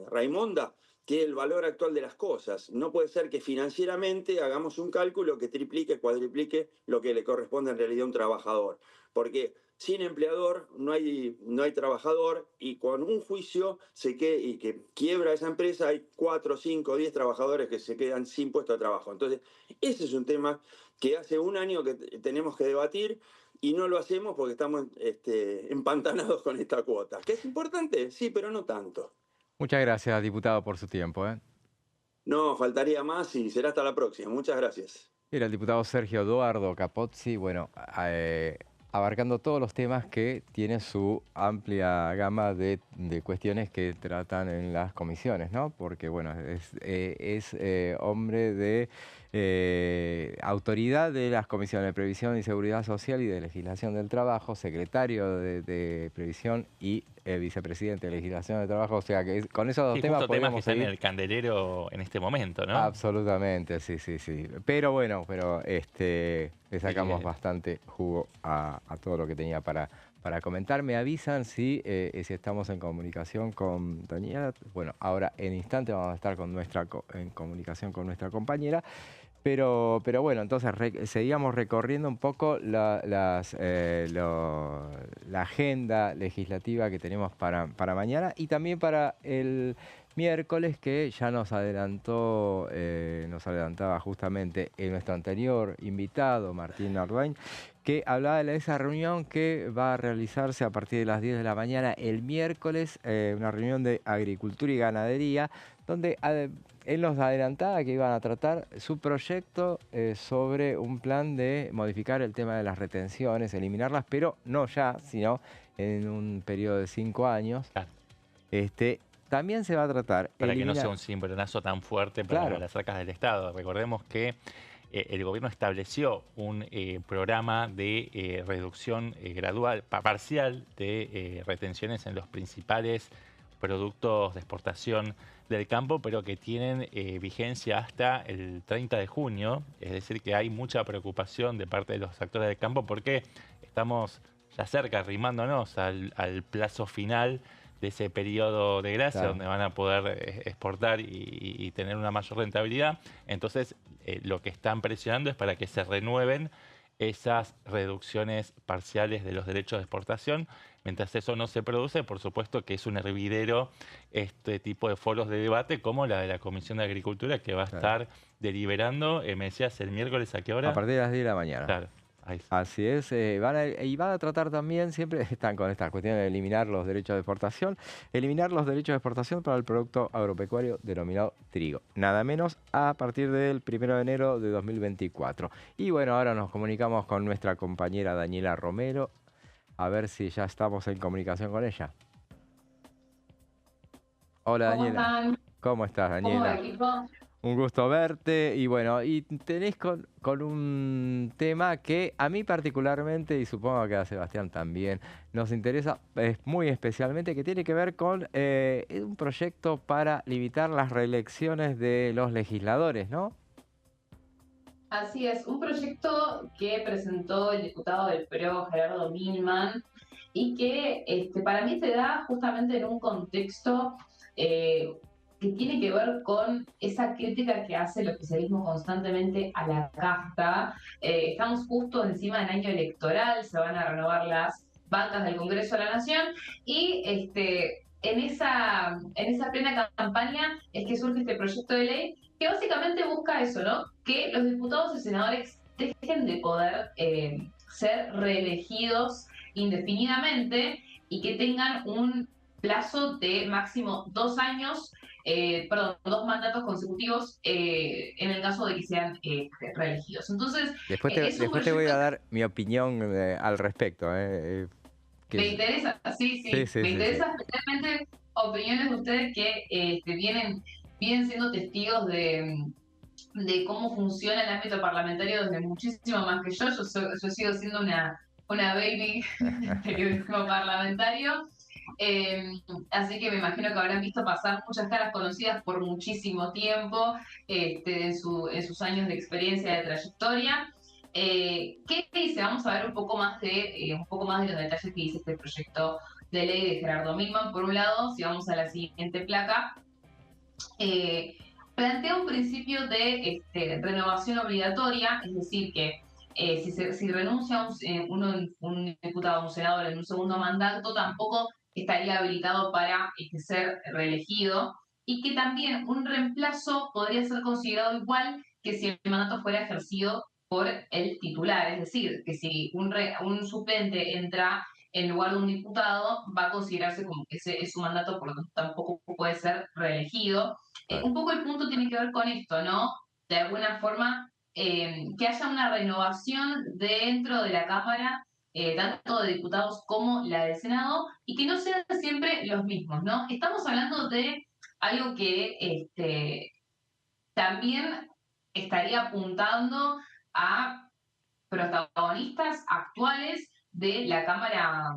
Raimonda, que el valor actual de las cosas. No puede ser que financieramente hagamos un cálculo que triplique, cuadriplique lo que le corresponde en realidad a un trabajador. Porque sin empleador no hay trabajador, y con un juicio y que quiebra esa empresa, hay 4, 5, 10 trabajadores que se quedan sin puesto de trabajo. Entonces, ese es un tema que hace un año que tenemos que debatir y no lo hacemos porque estamos empantanados con esta cuota. ¿Que es importante? Sí, pero no tanto. Muchas gracias, diputado, por su tiempo. No, faltaría más y será hasta la próxima. Muchas gracias. Era el diputado Sergio Eduardo Capozzi, bueno, abarcando todos los temas que tiene su amplia gama de cuestiones que tratan en las comisiones, ¿no? Porque, bueno, es hombre de autoridad de las comisiones de Previsión y Seguridad Social y de Legislación del Trabajo, secretario de Previsión y vicepresidente de Legislación del Trabajo, o sea que con esos dos temas temas que podemos están seguir. en el candelero en este momento, ¿no? Absolutamente, sí. Pero bueno, le sacamos bastante jugo a todo lo que tenía para comentar. Me avisan si estamos en comunicación con Daniela. Bueno, ahora en instante vamos a estar en comunicación con nuestra compañera. Pero bueno, entonces seguíamos recorriendo un poco la agenda legislativa que tenemos para mañana y también para el miércoles, que ya nos adelantaba justamente nuestro anterior invitado, Martín Arduin, que hablaba de esa reunión que va a realizarse a partir de las 10 de la mañana el miércoles, una reunión de agricultura y ganadería, donde él nos adelantaba que iban a tratar su proyecto sobre un plan de modificar el tema de las retenciones, eliminarlas, pero no ya, sino en un periodo de 5 años. Claro. También se va a tratar... Para que no sea un cimbronazo tan fuerte para Claro. las arcas del Estado. Recordemos que el gobierno estableció un programa de reducción gradual, parcial de retenciones en los principales productos de exportación del campo, pero que tienen vigencia hasta el 30 de junio. Es decir, que hay mucha preocupación de parte de los actores del campo porque estamos ya cerca, arrimándonos al plazo final de ese periodo de gracia, Claro. donde van a poder exportar y tener una mayor rentabilidad. Entonces, lo que están presionando es para que se renueven esas reducciones parciales de los derechos de exportación. Mientras eso no se produce, por supuesto que es un hervidero este tipo de foros de debate, como la de la Comisión de Agricultura, que va a estar deliberando, me decías, el miércoles, ¿a qué hora? A partir de las 10 de la mañana. Claro. Ahí sí. Así es, van a tratar también, siempre están con esta cuestión de eliminar los derechos de exportación, para el producto agropecuario denominado trigo, nada menos a partir del 1 de enero de 2024. Y bueno, ahora nos comunicamos con nuestra compañera Daniela Romero, a ver si ya estamos en comunicación con ella. Hola Daniela. ¿Cómo estás, Daniela? ¿Cómo va, equipo? Un gusto verte y bueno, y tenés con un tema que a mí particularmente, y supongo que a Sebastián también, nos interesa muy especialmente, que tiene que ver con un proyecto para limitar las reelecciones de los legisladores, ¿no? Así es, un proyecto que presentó el diputado del PRO, Gerardo Milman, y que para mí se da justamente en un contexto que tiene que ver con esa crítica que hace el oficialismo constantemente a la casta. Estamos justo encima del año electoral, se van a renovar las bancas del Congreso de la Nación y en esa plena campaña es que surge este proyecto de ley que básicamente busca eso, ¿no? Que los diputados y senadores dejen de poder ser reelegidos indefinidamente y que tengan un plazo de máximo 2 años, 2 mandatos consecutivos en el caso de que sean reelegidos. Entonces, Después te voy a dar mi opinión al respecto. Me interesa, sí. Me interesa especialmente opiniones de ustedes que vienen siendo testigos de cómo funciona el ámbito parlamentario desde muchísimo más que yo. Yo sigo siendo una baby periodismo parlamentario. Así que me imagino que habrán visto pasar muchas caras conocidas por muchísimo tiempo en sus años de experiencia, de trayectoria. ¿Qué dice? Vamos a ver un poco más de los detalles que dice este proyecto de ley de Gerardo Milman. Por un lado, si vamos a la siguiente placa, eh, plantea un principio de renovación obligatoria, es decir, que si renuncia un diputado o un senador en un segundo mandato, tampoco estaría habilitado para ser reelegido, y que también un reemplazo podría ser considerado igual que si el mandato fuera ejercido por el titular, es decir, que si un suplente entra en lugar de un diputado, va a considerarse como que ese es su mandato, por lo tanto tampoco puede ser reelegido. Claro. Un poco el punto tiene que ver con esto, ¿no? De alguna forma, que haya una renovación dentro de la Cámara, tanto de diputados como la del Senado, y que no sean siempre los mismos, ¿no? Estamos hablando de algo que también estaría apuntando a protagonistas actuales de la Cámara,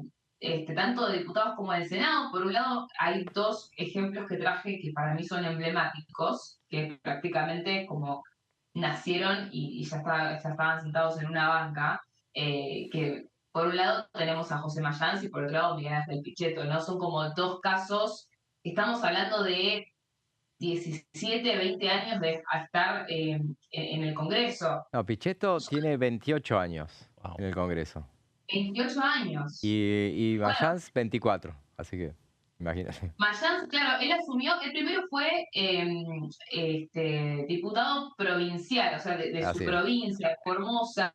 tanto de diputados como del Senado. Por un lado, hay dos ejemplos que traje que para mí son emblemáticos, que prácticamente como nacieron y ya estaban sentados en una banca, que por un lado tenemos a José Mayans y por otro lado Miguel Ángel Pichetto, ¿no? Son como dos casos, estamos hablando de 17, 20 años de estar en el Congreso. No, Pichetto tiene 28 años Wow. en el Congreso. 28 años. Y Bueno, Mayans 24, así que imagínate. Mayans, claro, él asumió, el primero fue diputado provincial, o sea, de su Así es. provincia, Formosa,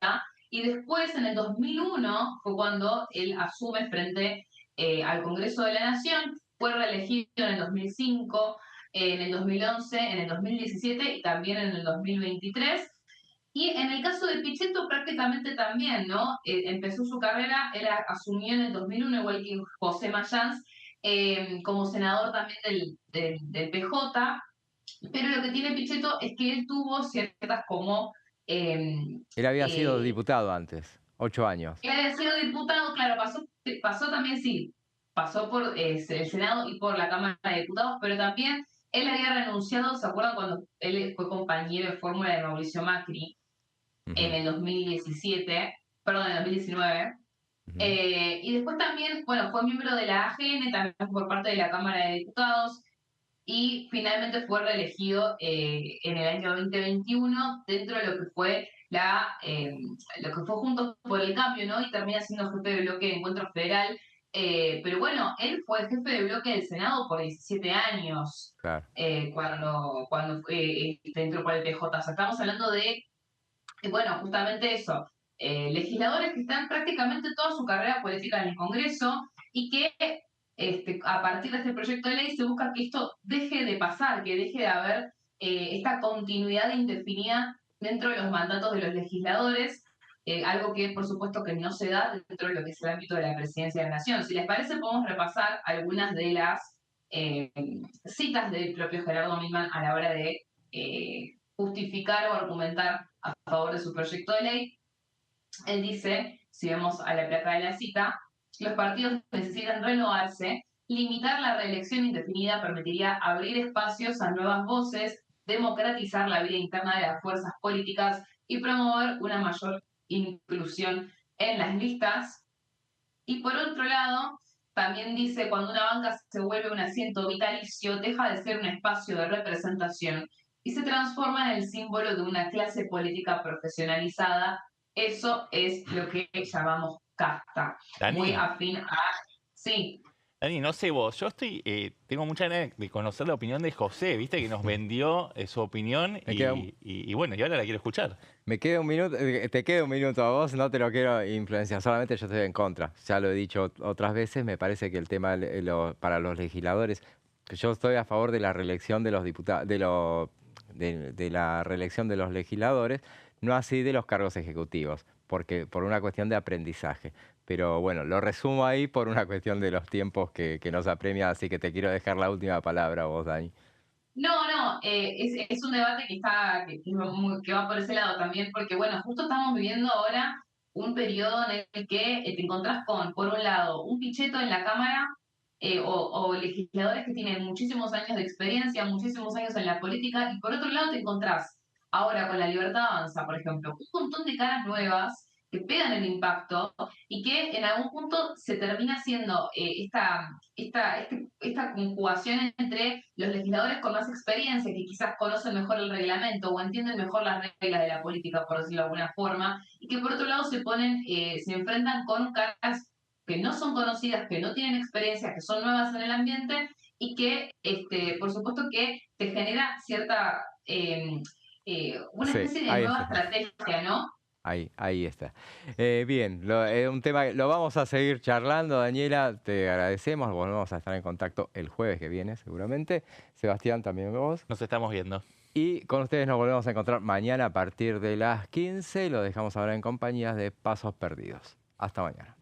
y después en el 2001 fue cuando él asume frente al Congreso de la Nación, fue reelegido en el 2005, en el 2011, en el 2017 y también en el 2023. Y en el caso de Pichetto prácticamente también, ¿no? Empezó su carrera, él asumió en el 2001, igual que José Mayans, como senador también del PJ, pero lo que tiene Pichetto es que él tuvo ciertas como... Él había sido diputado antes, 8 años. él había sido diputado, claro, pasó también, sí, pasó por el Senado y por la Cámara de Diputados, pero también él había renunciado, ¿se acuerdan cuando él fue compañero de fórmula de Mauricio Macri? En el 2017, perdón, en el 2019. Y después también, bueno, fue miembro de la AGN, también por parte de la Cámara de Diputados, y finalmente fue reelegido en el año 2021 dentro de lo que fue lo que fue Juntos por el Cambio, ¿no? Y termina siendo jefe de bloque de Encuentro Federal. Pero bueno, él fue jefe de bloque del Senado por 17 años, Claro. cuando entró por el PJ. O sea, estamos hablando de bueno, justamente eso, legisladores que están prácticamente toda su carrera política en el Congreso y que a partir de este proyecto de ley se busca que esto deje de pasar, que deje de haber esta continuidad indefinida dentro de los mandatos de los legisladores, algo que por supuesto que no se da dentro de lo que es el ámbito de la presidencia de la Nación. Si les parece, podemos repasar algunas de las citas del propio Gerardo Milman a la hora de justificar o argumentar a favor de su proyecto de ley. Él dice, si vemos a la placa de la cita, los partidos necesitan renovarse, limitar la reelección indefinida permitiría abrir espacios a nuevas voces, democratizar la vida interna de las fuerzas políticas y promover una mayor inclusión en las listas. Y por otro lado, también dice, cuando una banca se vuelve un asiento vitalicio, deja de ser un espacio de representación y se transforma en el símbolo de una clase política profesionalizada. Eso es lo que llamamos casta. Dani. Muy afín a... Sí. Dani, no sé vos, yo tengo mucha ganas de conocer la opinión de José, viste que nos vendió su opinión y bueno, y ahora la quiero escuchar. Me queda un minuto, te queda un minuto a vos, no te lo quiero influenciar, solamente yo estoy en contra. Ya lo he dicho otras veces, me parece que el tema para los legisladores, que yo estoy a favor de la reelección de los diputados, de la reelección de los legisladores, no así de los cargos ejecutivos, porque por una cuestión de aprendizaje. Pero bueno, lo resumo ahí por una cuestión de los tiempos que nos apremia, así que te quiero dejar la última palabra a vos, Dani. No, es un debate que va por ese lado también, porque bueno, justo estamos viviendo ahora un periodo en el que te encontrás con, por un lado, un Pichetto en la Cámara, o legisladores que tienen muchísimos años de experiencia, muchísimos años en la política, y por otro lado te encontrás ahora con la Libertad Avanza, por ejemplo, un montón de caras nuevas que pegan el impacto y que en algún punto se termina haciendo esta conjugación entre los legisladores con más experiencia, que quizás conocen mejor el reglamento o entienden mejor las reglas de la política, por decirlo de alguna forma, y que por otro lado se enfrentan con caras que no son conocidas, que no tienen experiencia, que son nuevas en el ambiente y que, por supuesto, que te genera cierta, una especie de nueva estrategia, ¿no? Ahí está. Bien, un tema que lo vamos a seguir charlando, Daniela, te agradecemos, volvemos a estar en contacto el jueves que viene seguramente. Sebastián, también vos. Nos estamos viendo. Y con ustedes nos volvemos a encontrar mañana a partir de las 15. Lo dejamos ahora en compañía de Pasos Perdidos. Hasta mañana.